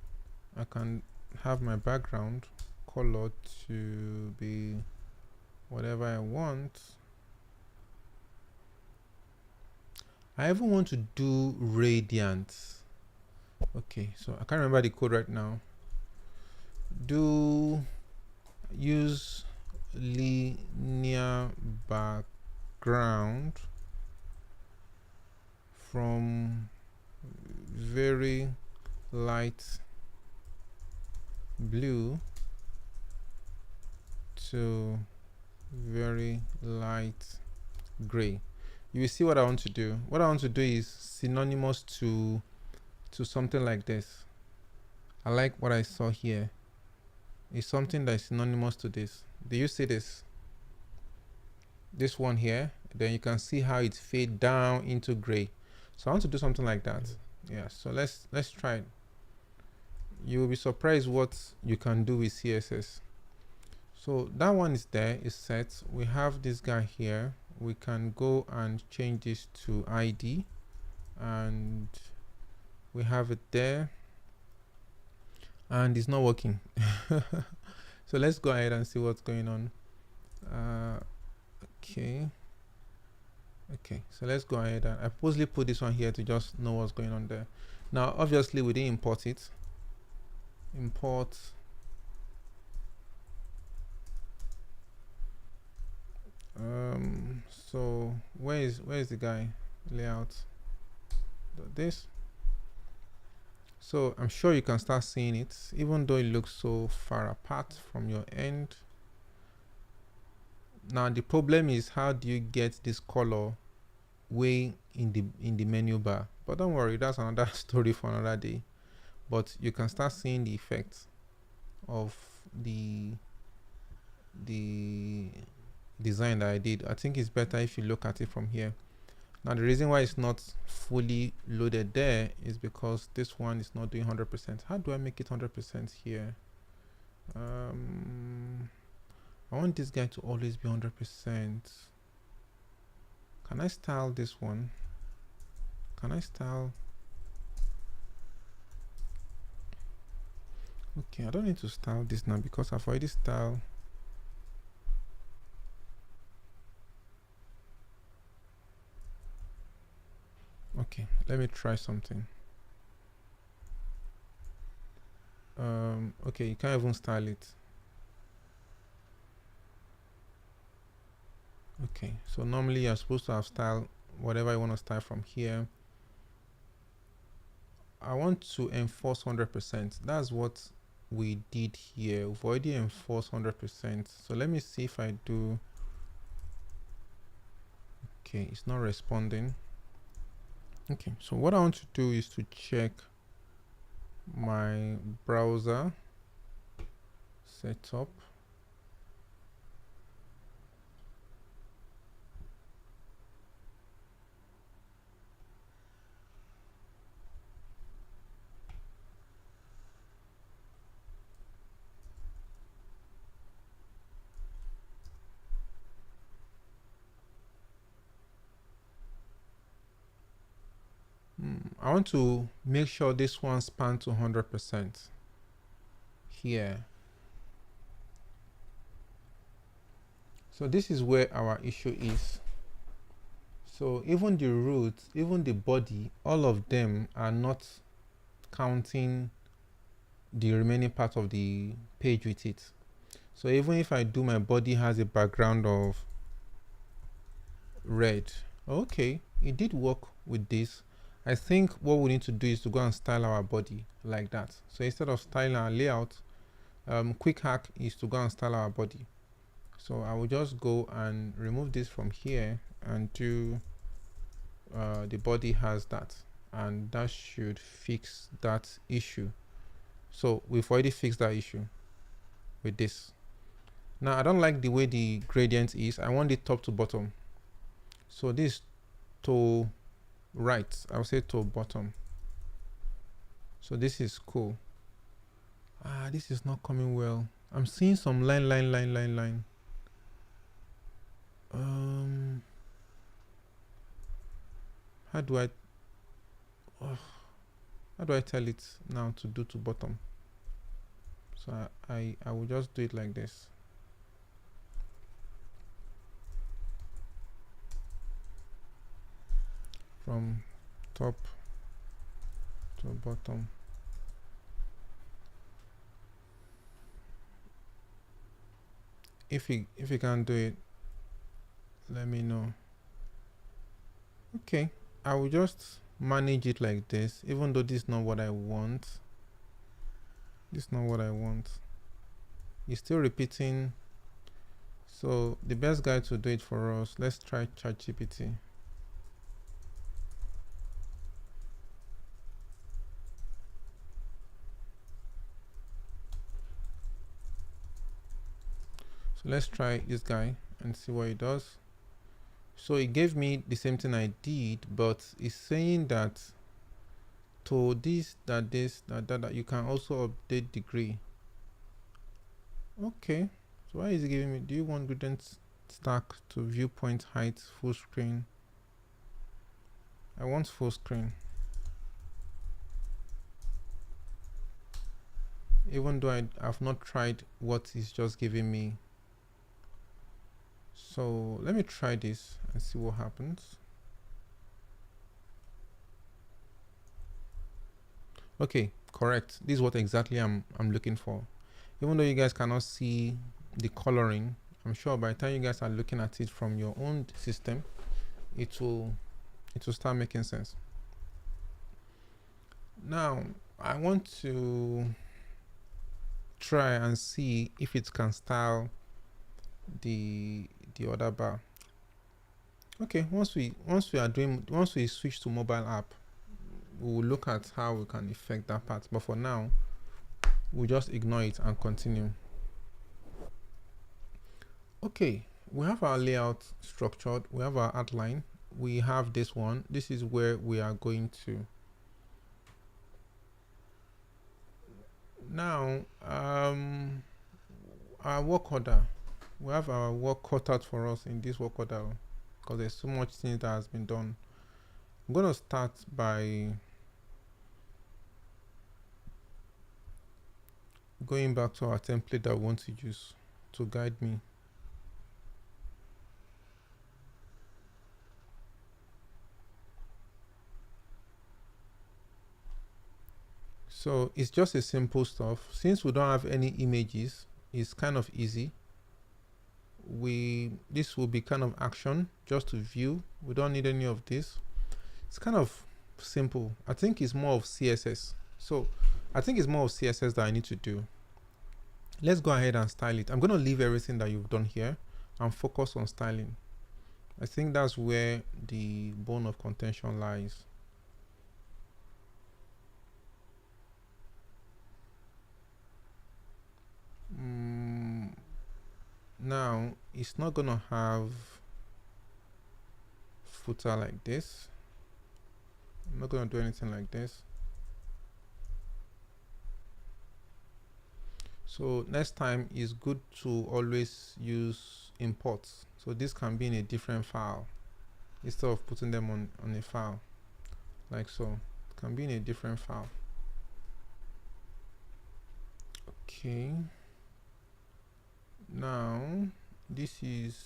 I can have my background color to be whatever I want. I even want to do radiant. Okay, so I can't remember the code right now. Use linear background from very light blue to very light gray. You will see what I want to do. What I want to do is synonymous to something like this. I like what I saw here. It's something that is synonymous to this. Do you see this? This one here. Then you can see how it fades down into gray. So I want to do something like that. Yeah. So let's try it. You will be surprised what you can do with CSS. So that one is there, is set. We have this guy here. We can go and change this to ID, and we have it there, and it's not working. So let's go ahead and see what's going on. Okay, so let's go ahead, and I purposely put this one here to just know what's going on there. Now obviously we didn't import it. Import so where is the guy? Layout, this. So I'm sure you can start seeing it, even though it looks so far apart from your end. Now the problem is, how do you get this color way in the menu bar? But don't worry, that's another story for another day. But you can start seeing the effects of the design that I did. I think it's better if you look at it from here. Now the reason why it's not fully loaded there is because this one is not doing 100%. How do I make it 100% here? I want this guy to always be 100%. Can I style this one? Can I style? Okay, I don't need to style this now because I've already styled. Okay, let me try something. Okay, you can't even style it. Okay, so normally you're supposed to have style whatever you want to style from here. I want to enforce 100%. That's what we did here. We've already enforced 100%. So let me see if I do. Okay, it's not responding. Okay, so what I want to do is to check my browser setup. I want to make sure this one spans to 100% here. So this is where our issue is. So even the root, even the body, all of them are not counting the remaining part of the page with it. So even if I do, my body has a background of red. Okay, it did work with this. I think what we need to do is to go and style our body like that. So instead of styling our layout, quick hack is to go and style our body. So I will just go and remove this from here and do the body has that, and that should fix that issue. So we've already fixed that issue with this. Now I don't like the way the gradient is. I want it top to bottom. So this to right, I'll say to bottom. So this is cool. This is not coming well. I'm seeing some line. How do I tell it now to do to bottom? So I will just do it like this. From top to bottom. If you can't do it, let me know. Okay, I will just manage it like this, even though this is not what I want. This is not what I want. It's still repeating. So the best guy to do it for us, let's try ChatGPT. So let's try this guy and see what it does. So it gave me the same thing I did, but it's saying that to this, that you can also update degree. Okay, so why is it giving me, do you want gradient stack to viewpoint height full screen? I want full screen. Even though I've not tried what it's just giving me. So let me try this and see what happens. Okay, correct. This is what exactly I'm looking for. Even though you guys cannot see the coloring, I'm sure by the time you guys are looking at it from your own system, it will start making sense. Now I want to try and see if it can style the other bar. Okay, once we switch to mobile app, we'll look at how we can affect that part, but for now we'll just ignore it and continue. Okay, we have our layout structured, we have our outline, we have this one. This is where we are going to now our work order. We have our work cut out for us in this work order because there's so much things that has been done. I'm going to start by going back to our template that we want to use to guide me. So it's just a simple stuff. Since we don't have any images, it's kind of easy. This will be kind of action just to view. We don't need any of this. It's kind of simple. I think it's more of CSS. So I think it's more of CSS that I need to do. Let's go ahead and style it. I'm going to leave everything that you've done here and focus on styling. I think that's where the bone of contention lies. Now it's not gonna have footer like this. I'm not gonna do anything like this. So next time it's good to always use imports. So this can be in a different file instead of putting them on a file like so. It can be in a different file. Okay. Now this is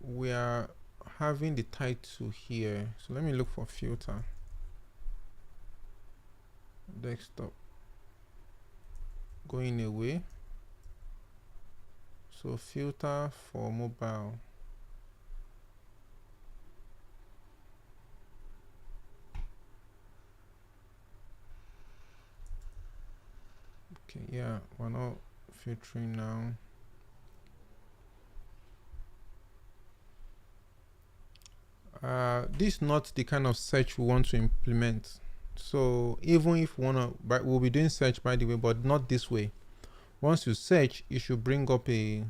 we are having the title here. So let me look for filter. Desktop going away. So filter for mobile. Okay, yeah, we're not filtering now. This is not the kind of search we want to implement. So even if we wanna, but we'll be doing search by the way, but not this way. Once you search, it should bring up a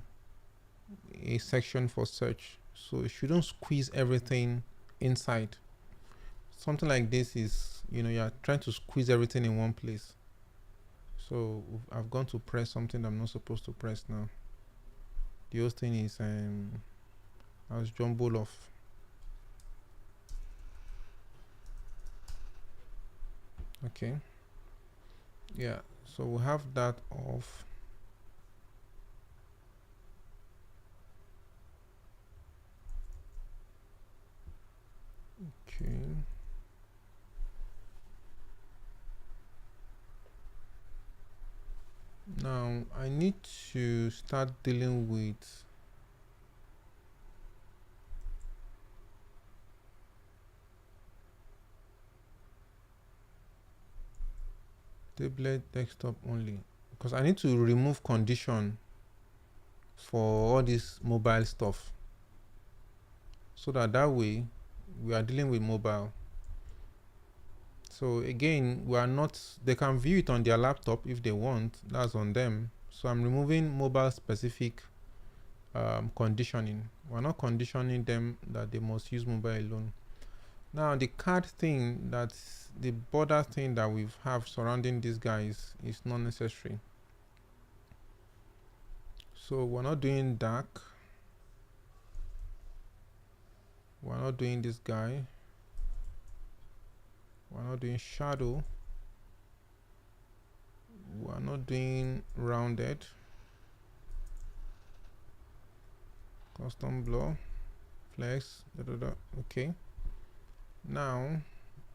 section for search. So it shouldn't squeeze everything inside. Something like this is, you're trying to squeeze everything in one place. So I've gone to press something I'm not supposed to press now. The whole thing is I was jumbled off. Okay. Yeah, so we have that off. Okay. Now I need to start dealing with tablet desktop only, because I need to remove condition for all this mobile stuff, so that way we are dealing with mobile. So again, we are not, they can view it on their laptop if they want, that's on them. So I'm removing mobile specific conditioning. We're not conditioning them that they must use mobile alone. Now the card thing, that's the border thing that we have surrounding these guys, is not necessary. So we're not doing dark. We're not doing this guy. We're not doing shadow. We're not doing rounded. Custom blur, flex, okay. Now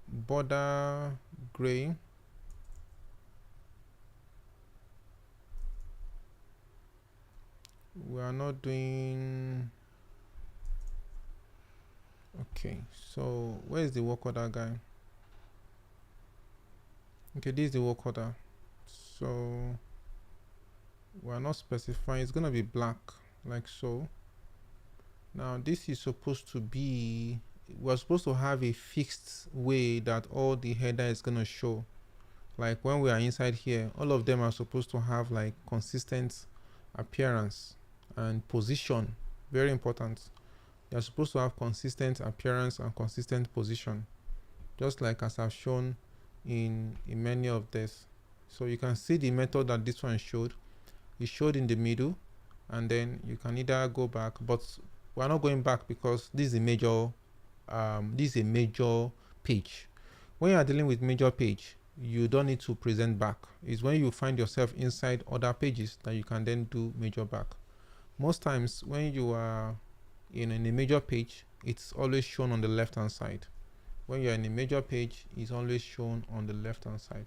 border gray. We are not doing, okay. So where is the work order guy? Okay, this is the work order. So we are not specifying, it's gonna be black like so. Now this is supposed to be, we're supposed to have a fixed way that all the header is gonna show. Like when we are inside here, all of them are supposed to have like consistent appearance and position. Very important. They are supposed to have consistent appearance and consistent position, just like as I've shown in many of this. So you can see the method that this one showed. It showed in the middle, and then you can either go back, but we're not going back because this is a major page. When you are dealing with major page, you don't need to present back. It's when you find yourself inside other pages that you can then do major back. Most times when you are in a major page, it's always shown on the left hand side. When you're in a major page, it's always shown on the left hand side.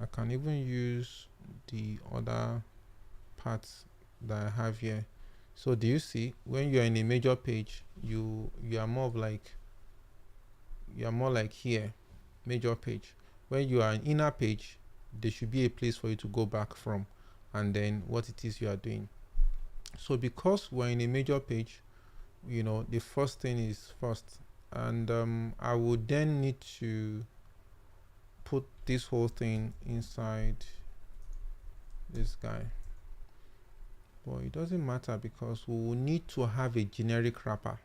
I can even use the other parts that I have here. So do you see, when you're in a major page, you are more like here, major page. When you are an inner page, there should be a place for you to go back from, and then what it is you are doing. So because we're in a major page, the first thing is first, and I would then need to put this whole thing inside this guy. But it doesn't matter because we will need to have a generic wrapper.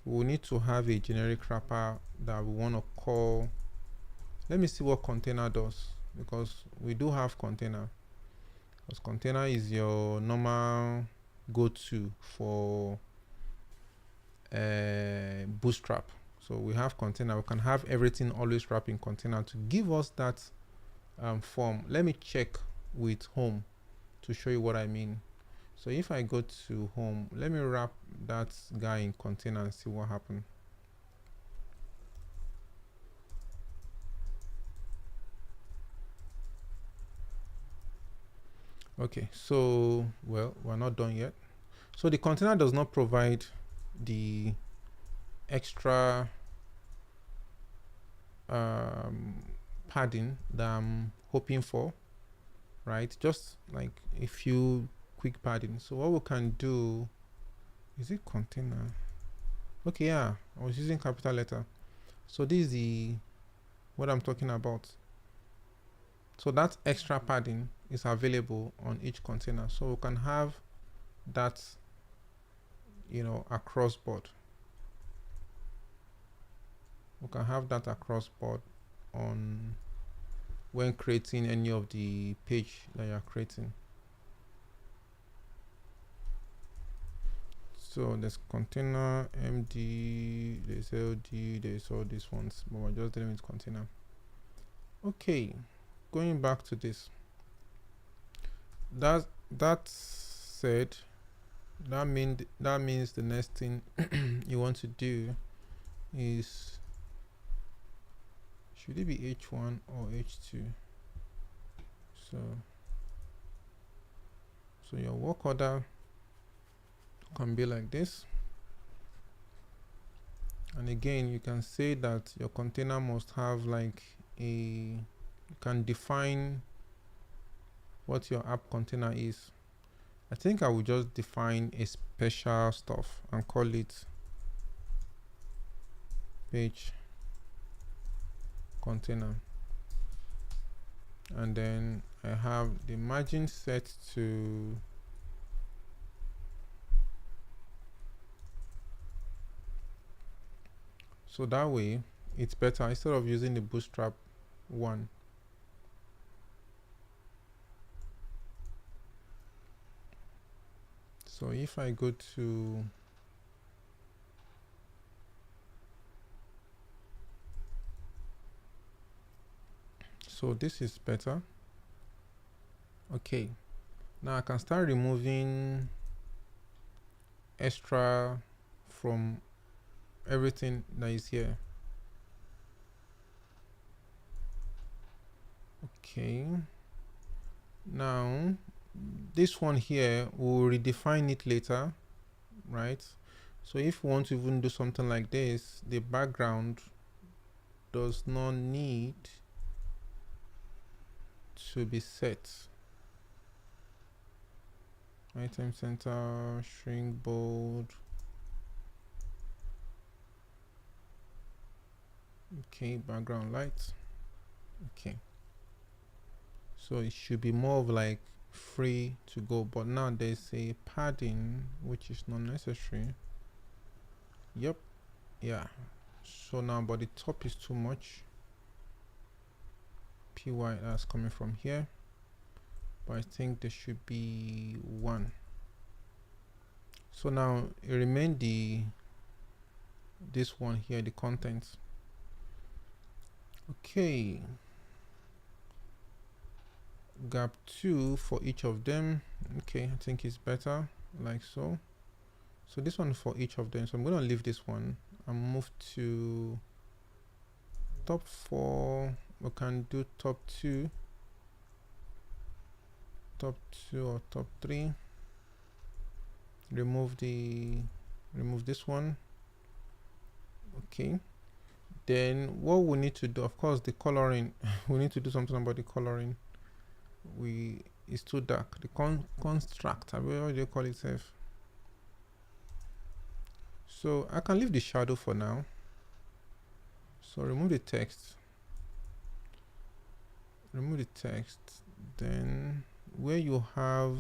We will need to have a generic wrapper that we want to call. Let me see what container does, because we do have container. Because container is your normal go-to for Bootstrap. So we have container. We can have everything always wrapped in container to give us that form. Let me check with home to show you what I mean. So if I go to home, let me wrap that guy in container and see what happens. Okay, so well, we're not done yet. So the container does not provide the extra padding that I'm hoping for, right? Just like a few quick padding. So what we can do, is it container? Okay, yeah, I was using capital letter. So this is the what I'm talking about. So that extra padding is available on each container. So we can have that, you know, across board. We can have that across board on when creating any of the page that you're creating. So there's container, MD, there's LD, there's all these ones, but we're just dealing with container. Okay, going back to this. That said, that means the next thing you want to do is, should it be H1 or H2? So your work order can be like this. And again, you can say that your container must have like you can define what your app container is. I think I will just define a special stuff and call it page container. And then I have the margin set to so that way it's better instead of using the bootstrap one. So if I go to so this is better. Okay, now I can start removing extra from everything that is here. Okay, now this one here, we'll redefine it later, right? So if we want to even do something like this, the background does not need to be set. Item center, shrink bold. Okay, background light. Okay, so it should be more of like free to go, but now there's a padding which is not necessary. Yep, yeah. So now, but the top is too much. Py that's coming from here, but I think there should be one. So now it remained this one here, the contents. Okay, gap 2 for each of them. Okay, I think it's better like so. So this one for each of them. So I'm going to leave this one and move to top 4. We can do top 2 or top 3. Remove this one. Okay, then what we need to do, of course, the coloring. We need to do something about the coloring. It's too dark. The construct, what do you call it, safe? So I can leave the shadow for now. So remove the text. Then where you have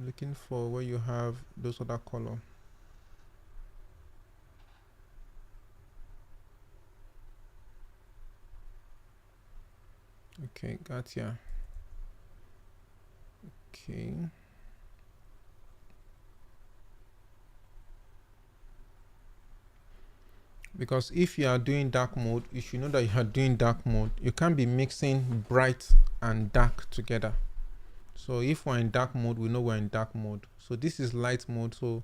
looking for where you have those other color. Okay, gotcha. Okay. Because if you are doing dark mode, you should know that you are doing dark mode. You can't be mixing bright and dark together. So if we're in dark mode, we know we're in dark mode. So this is light mode. So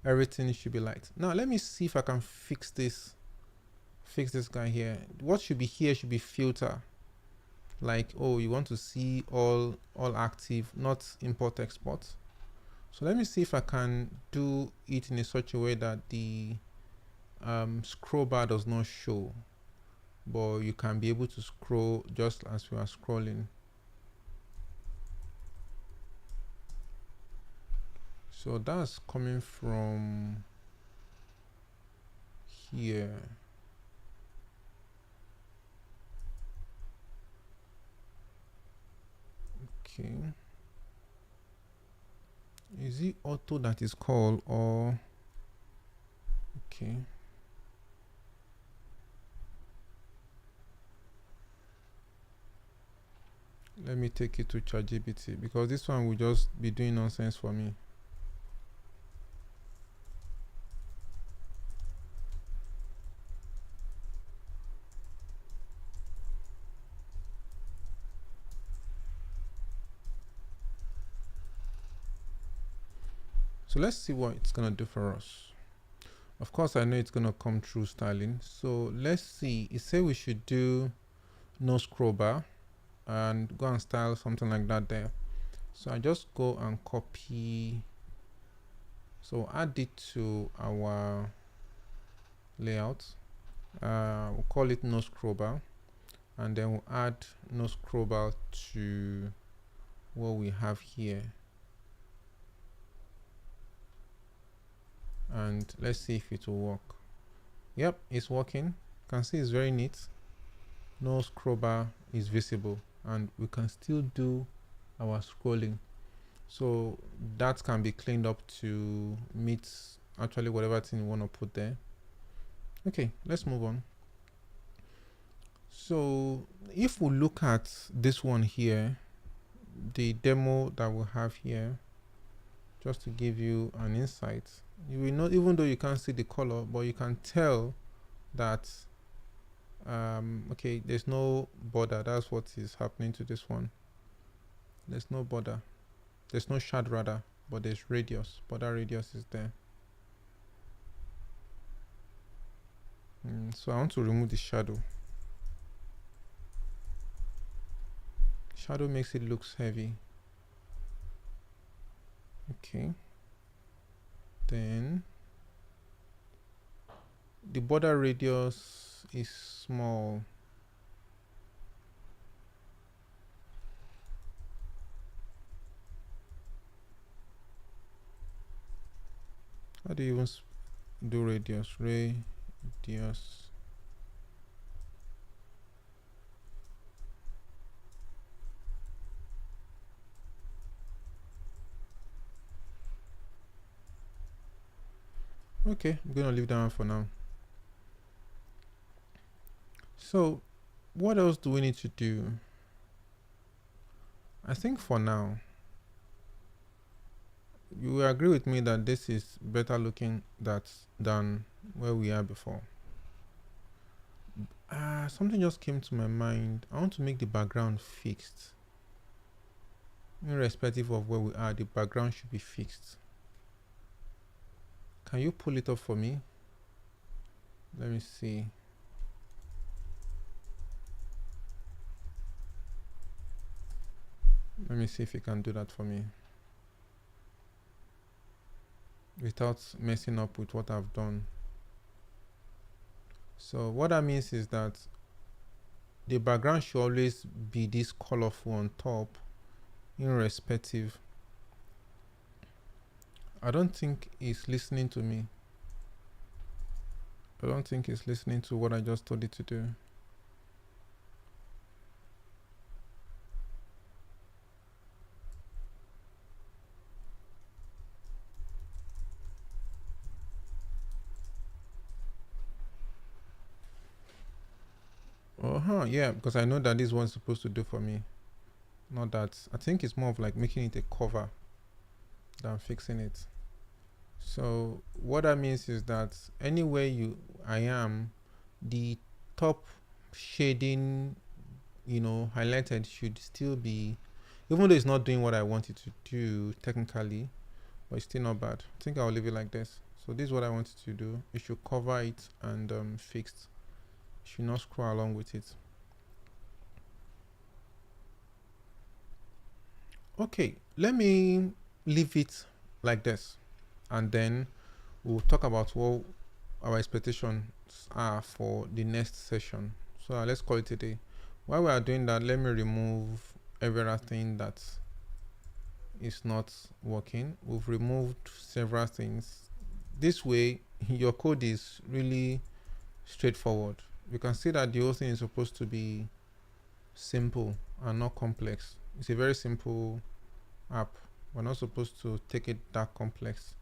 everything should be light. Now let me see if I can fix this guy here. What should be here should be filter. Like, oh, you want to see all active, not import export. So let me see if I can do it in such a way that the scroll bar does not show, but you can be able to scroll just as we are scrolling. So that's coming from here. Okay. Is it auto that is called, or okay? Let me take it to ChatGPT, because this one will just be doing nonsense for me. So let's see what it's gonna do for us. Of course, I know it's gonna come through styling. So let's see. It said we should do no scroll bar and go and style something like that there. So I just go and copy. So add it to our layout. We'll call it no scroll bar, and then we'll add no scroll bar to what we have here. And let's see if it will work. Yep, it's working. You can see it's very neat. No scroll bar is visible, and we can still do our scrolling. So that can be cleaned up to meet actually whatever thing you want to put there. Okay, let's move on. So if we look at this one here, the demo that we have here, just to give you an insight, you will know, even though you can't see the color, but you can tell that okay, there's no border. That's what is happening to this one. There's no border, there's no shad rather, but there's radius. Border radius is there. So I want to remove the shadow. Shadow makes it looks heavy. Okay, then the border radius is small. How do you even do radius? Radius. Okay, I'm gonna leave that one for now. So what else do we need to do? I think for now, you will agree with me that this is better looking than where we are before. Something just came to my mind. I want to make the background fixed. Irrespective of where we are, the background should be fixed. Can you pull it up for me? Let me see. Let me see if you can do that for me without messing up with what I've done. So what that means is that the background should always be this colorful on top, irrespective. I don't think it's listening to me. I don't think it's listening to what I just told it to do. Yeah, because I know that this one's supposed to do for me. Not that. I think it's more of like making it a cover than fixing it. So what that means is that anywhere I am, the top shading, highlighted should still be, even though it's not doing what I want it to do technically, but it's still not bad. I think I'll leave it like this. So this is what I wanted to do. You should cover it and fixed. You should not scroll along with it. Okay, let me leave it like this, and then we'll talk about what our expectations are for the next session. So let's call it a day. While we are doing that, let me remove everything that is not working. We've removed several things. This way, your code is really straightforward. You can see that the whole thing is supposed to be simple and not complex. It's a very simple app. We're not supposed to take it that complex.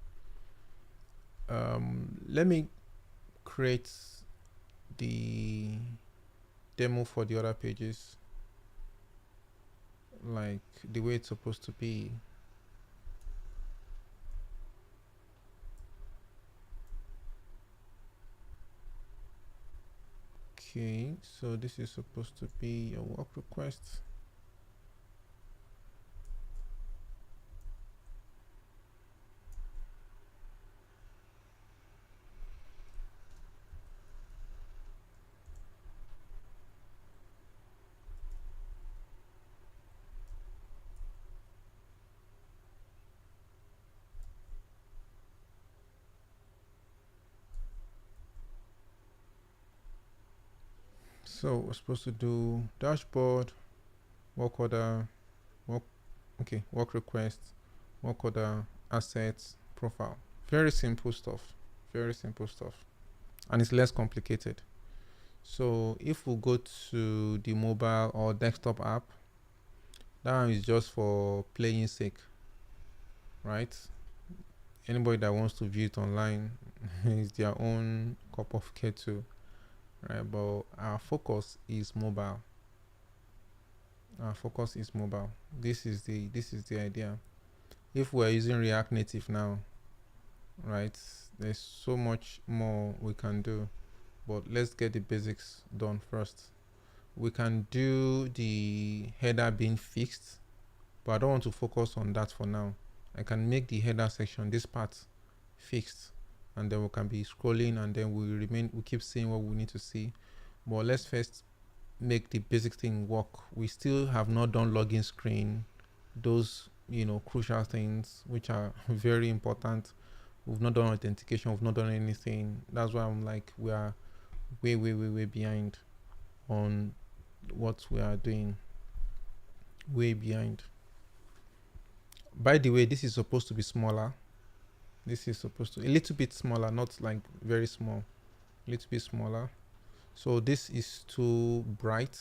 Let me create the demo for the other pages like the way it's supposed to be. Okay, so this is supposed to be a work request. So we're supposed to do dashboard, work order, work request, work order, assets, profile. Very simple stuff. Very simple stuff. And it's less complicated. So if we go to the mobile or desktop app, that one is just for playing sake, right? Anybody that wants to view it online is their own cup of kettle, right? But our focus is mobile. Our focus is mobile. This is the idea. If we're using React Native now, right, there's so much more we can do, but let's get the basics done first. We can do the header being fixed, but I don't want to focus on that for now. I can make the header section, this part, fixed, and then we can be scrolling, and then we keep seeing what we need to see. But let's first make the basic thing work. We still have not done login screen, those crucial things which are very important. We've not done authentication, we've not done anything. That's why I'm like, we are way behind on what we are doing. Way behind. By the way, this is supposed to be smaller. This is supposed to a little bit smaller, not like very small, a little bit smaller. So this is too bright,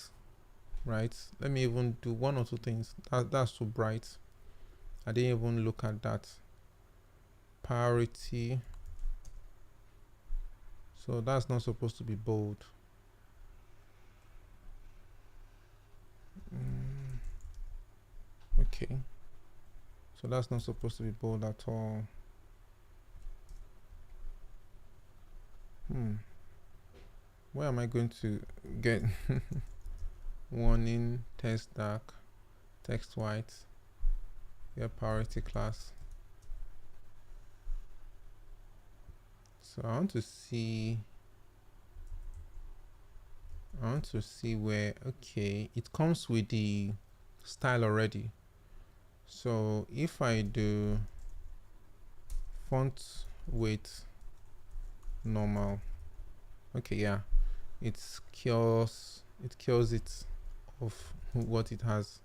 right? Let me even do one or two things. That's too bright. I didn't even look at that. Priority. So that's not supposed to be bold. Okay. So that's not supposed to be bold at all. Where am I going to get warning, text dark, text white, priority class? So I want to see where, okay, it comes with the style already. So if I do font weight normal, okay, yeah, it cures it of what it has.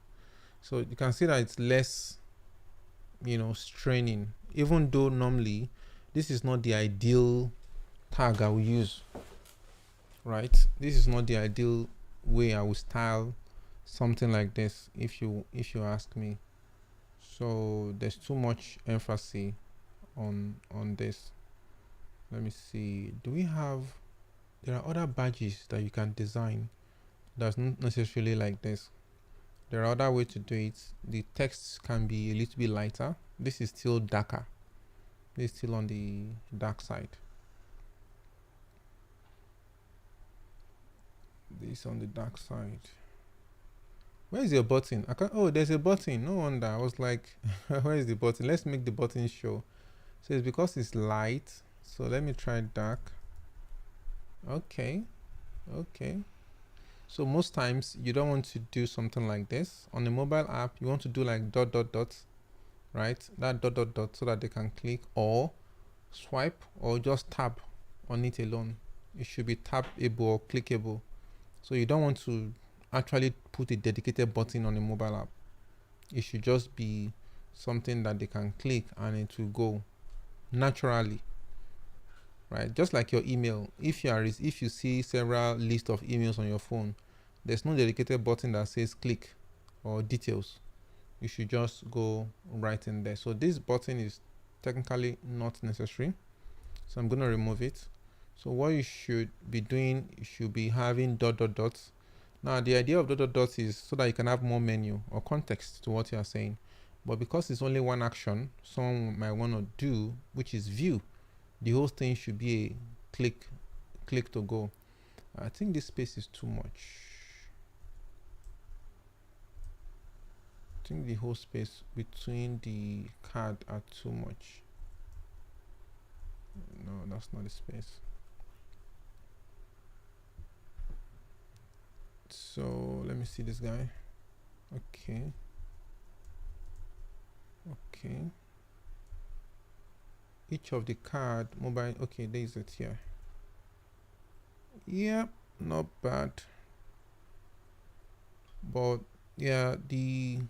So you can see that it's less straining, even though normally this is not the ideal tag I will use, right? This is not the ideal way I will style something like this, if you ask me. So there's too much emphasis on this. Let me see, there are other badges that you can design that's not necessarily like this. There are other ways to do it. The text can be a little bit lighter. This is still darker. This is still on the dark side. This on the dark side. Where is your button? Oh, there's a button. No wonder. I was like, where is the button? Let's make the button show. So it's because it's light. So let me try dark. Okay. So most times you don't want to do something like this. On a mobile app, you want to do like dot dot dot, right? That dot dot dot, so that they can click or swipe or just tap on it alone. It should be tappable or clickable. So you don't want to actually put a dedicated button on a mobile app. It should just be something that they can click and it will go naturally, right? Just like your email. If you see several lists of emails on your phone, there's no dedicated button that says click or details. You should just go right in there. So this button is technically not necessary, so I'm going to remove it. So what you should be doing, you should be having dot dot dots. Now the idea of dot dot dots is so that you can have more menu or context to what you are saying, but because it's only one action someone might want to do, which is view, the whole thing should be a click to go. I think this space is too much. I think the whole space between the card are too much. No, that's not the space. So let me see this guy. Okay. Each of the card mobile. Okay, there is it here. Yep, not bad. But yeah, the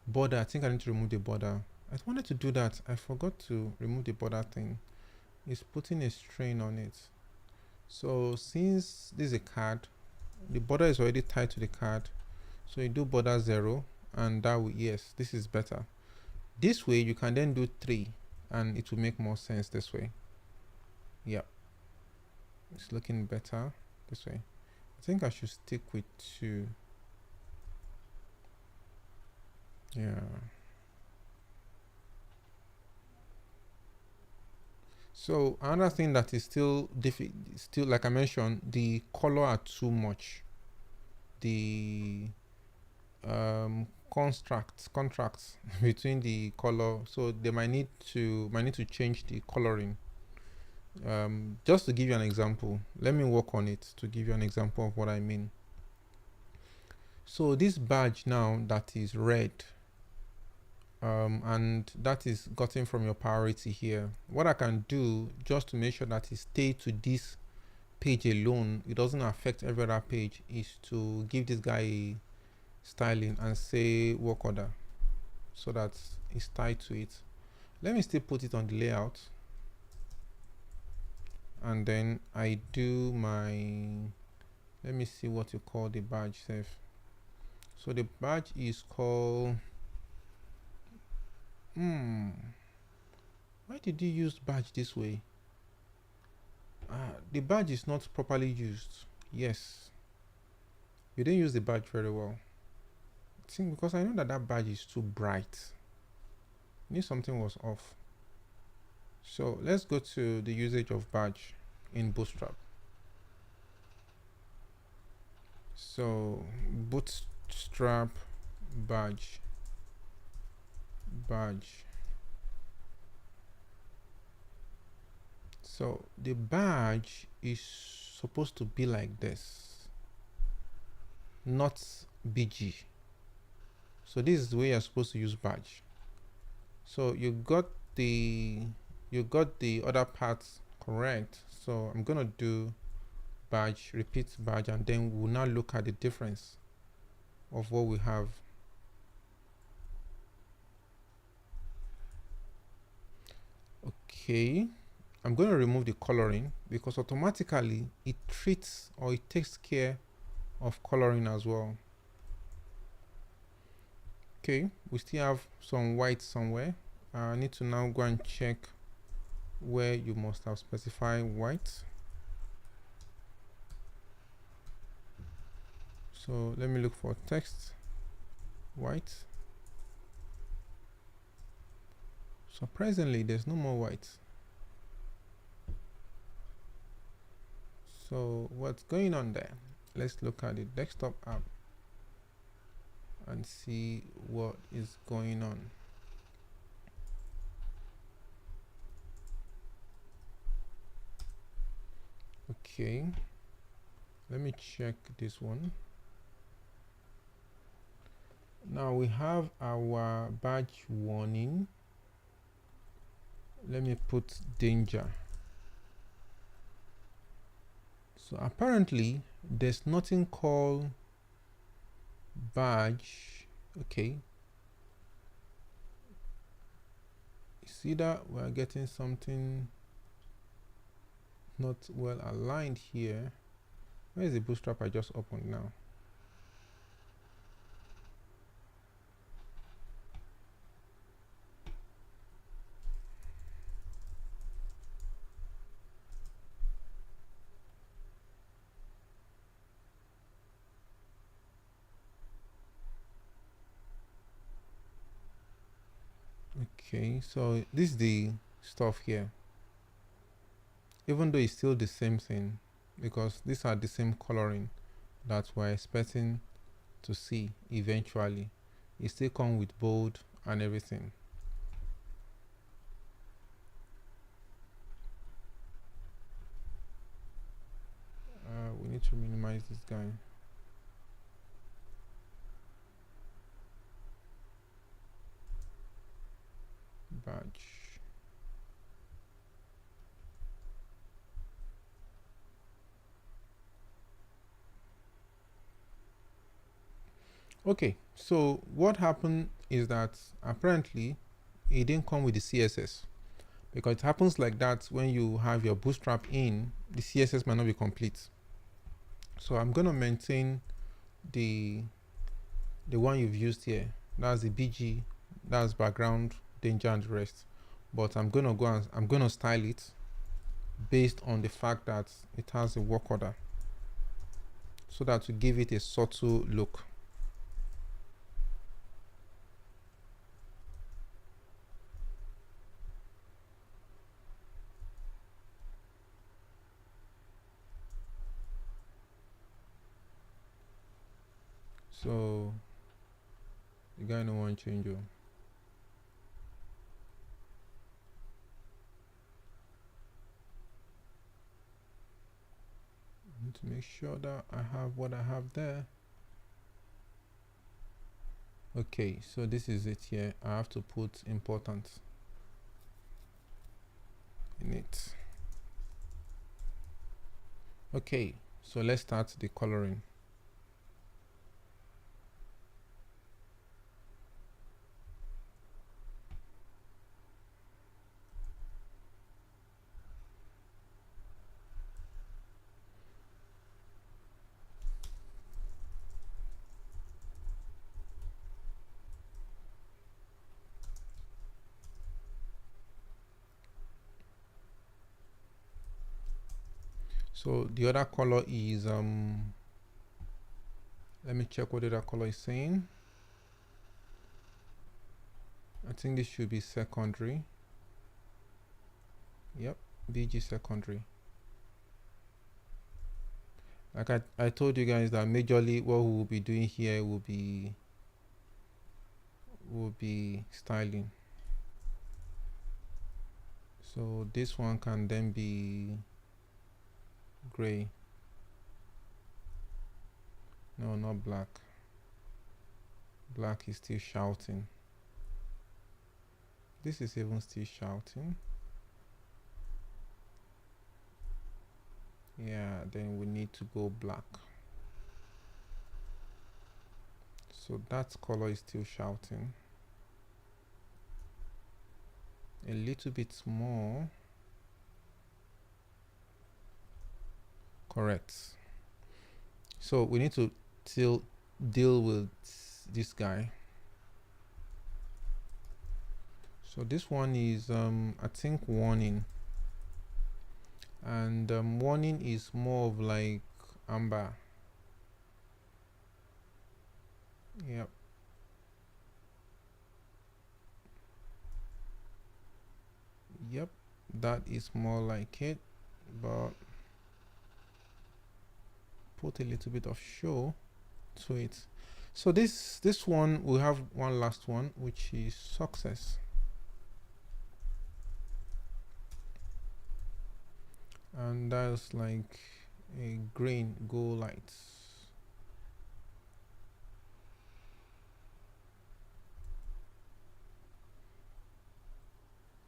border. I think I need to remove the border. I wanted to do that. I forgot to remove the border thing. It's putting a strain on it. So since this is a card, the border is already tied to the card. So you do border 0, and that will, yes, this is better. This way you can then do 3, and it will make more sense this way. Yep, it's looking better this way. I think I should stick with 2. Yeah. So another thing that is still like I mentioned, the color are too much. The contracts between the color, so they might need to change the coloring. Just to give you an example, let me work on it to give you an example of what I mean. So this badge now that is red, and that is gotten from your priority here. What I can do just to make sure that it stays to this page alone, it doesn't affect every other page, is to give this guy a styling and say work order, so that it's tied to it. Let me still put it on the layout, and then I do my, let me see what you call the badge safe. So the badge is called why did you use badge this way? The badge is not properly used. Yes, you didn't use the badge very well. I think because I know that that badge is too bright. I knew something was off. So let's go to the usage of badge in Bootstrap. So Bootstrap badge. So the badge is supposed to be like this, not BG. So this is the way you're supposed to use badge. So you got the other parts correct. So I'm gonna do badge, repeat badge, and then we'll now look at the difference of what we have. Okay, I'm going to remove the coloring because automatically it treats or it takes care of coloring as well. Okay, we still have some white somewhere. I need to now go and check where you must have specified white. So let me look for text white. Surprisingly, there's no more white. So what's going on there? Let's look at the desktop app and see what is going on. Okay, let me check this one. Now we have our badge warning. Let me put danger. So apparently there's nothing called badge. Okay, see that we're getting something not well aligned here. Where is the bootstrap I just opened now? Okay, so this is the stuff here, even though it's still the same thing, because these are the same coloring that we're expecting to see eventually. It still comes with bold and everything. We need to minimize this guy. Badge. Okay, so what happened is that apparently it didn't come with the CSS, because it happens like that when you have your bootstrap in, the CSS might not be complete. So I'm going to maintain the one you've used here. That's the BG, that's background, danger, and the rest. But I'm going to go and I'm going to style it based on the fact that it has a work order, so that to give it a subtle look. So the guy no one change. Need to make sure that I have what I have there. Okay, so this is it here. I have to put important in it. Okay, so let's start the coloring. So the other color is let me check what the other color is saying. I think this should be secondary. Yep, BG secondary. Like I told you guys that majorly what we will be doing here will be styling. So this one can then be gray. No, not black. Black is still shouting. This is even still shouting. Yeah, then we need to go black. So that color is still shouting. A little bit more. Correct. So we need to deal with this guy. So this one is I think warning, and warning is more of like amber. Yep. Yep, that is more like it, but put a little bit of show to it. So this one, we have one last one, which is success. and that's like a green go light.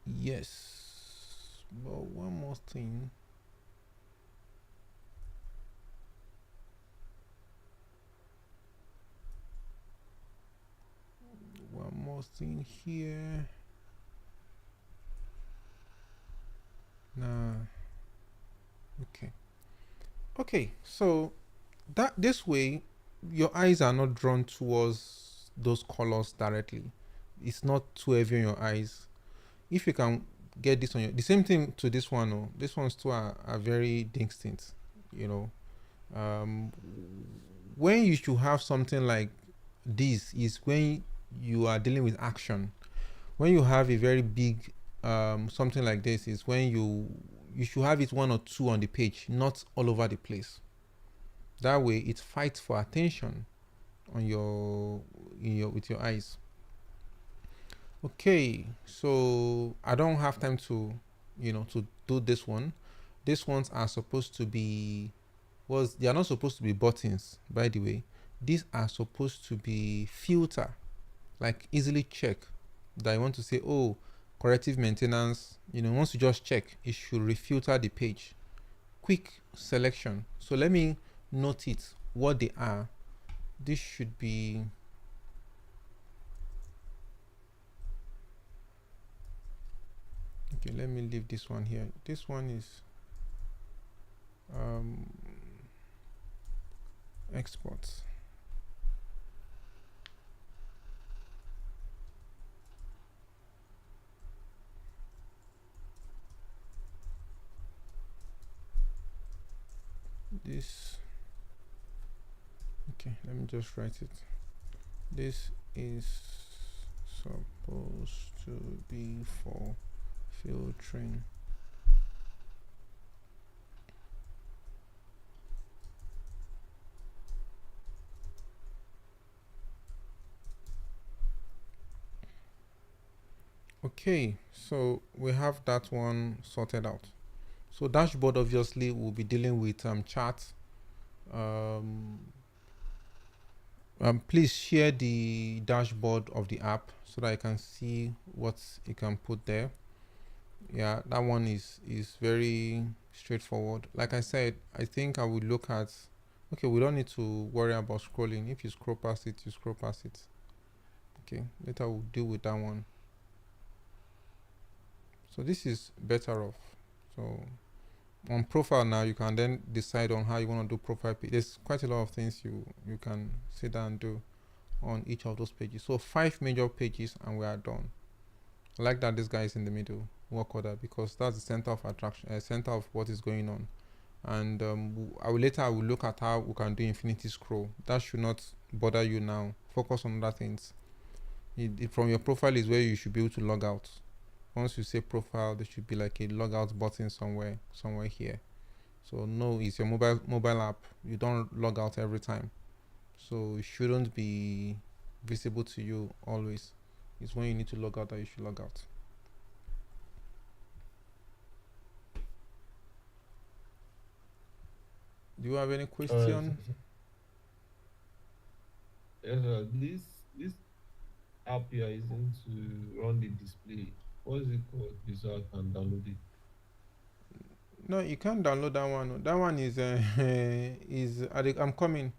Yes, but one more thing. One more thing here. Nah. Okay, so that this way your eyes are not drawn towards those colors directly. It's not too heavy on your eyes. If you can get this on your, the same thing to this one. Oh, this ones too are very distinct. You know, um, when you should have something like this is when you are dealing with action. When you have a very big something like this is when you should have it one or two on the page, not all over the place. That way it fights for attention on your with your eyes. Okay, so I don't have time to to do this one. These ones are supposed to be they are not supposed to be buttons, by the way. These are supposed to be filter, like easily check that you want to say, oh, corrective maintenance. Once you just check, it should refilter the page. Quick selection. So let me note it what they are. This should be okay. Let me leave this one here. This one is exports. This okay, let me just write it. This is supposed to be for filtering okay. So we have that one sorted out. So dashboard obviously will be dealing with charts. Please share the dashboard of the app so that I can see what you can put there. Yeah, that one is very straightforward. Like I said, I think I will look at okay, we don't need to worry about scrolling. If you scroll past it, you scroll past it. Okay, later we'll deal with that one. So this is better off. So on profile now, you can then decide on how you want to do profile page. There's quite a lot of things you can sit down and do on each of those pages. So 5 major pages and we are done. I like that this guy is in the middle, work order, because that's the center of attraction, center of what is going on. And I will look at how we can do infinity scroll. That should not bother you now. Focus on other things. From your profile is where you should be able to log out. Once you say profile, there should be like a logout button somewhere here. So no, it's your mobile app. You don't log out every time, so it shouldn't be visible to you always. It's when you need to log out that you should log out. Do you have any question? Yes, this app you are using to run the display, what is it called? So I can download it. No, you can't download that one. That one is I'm coming.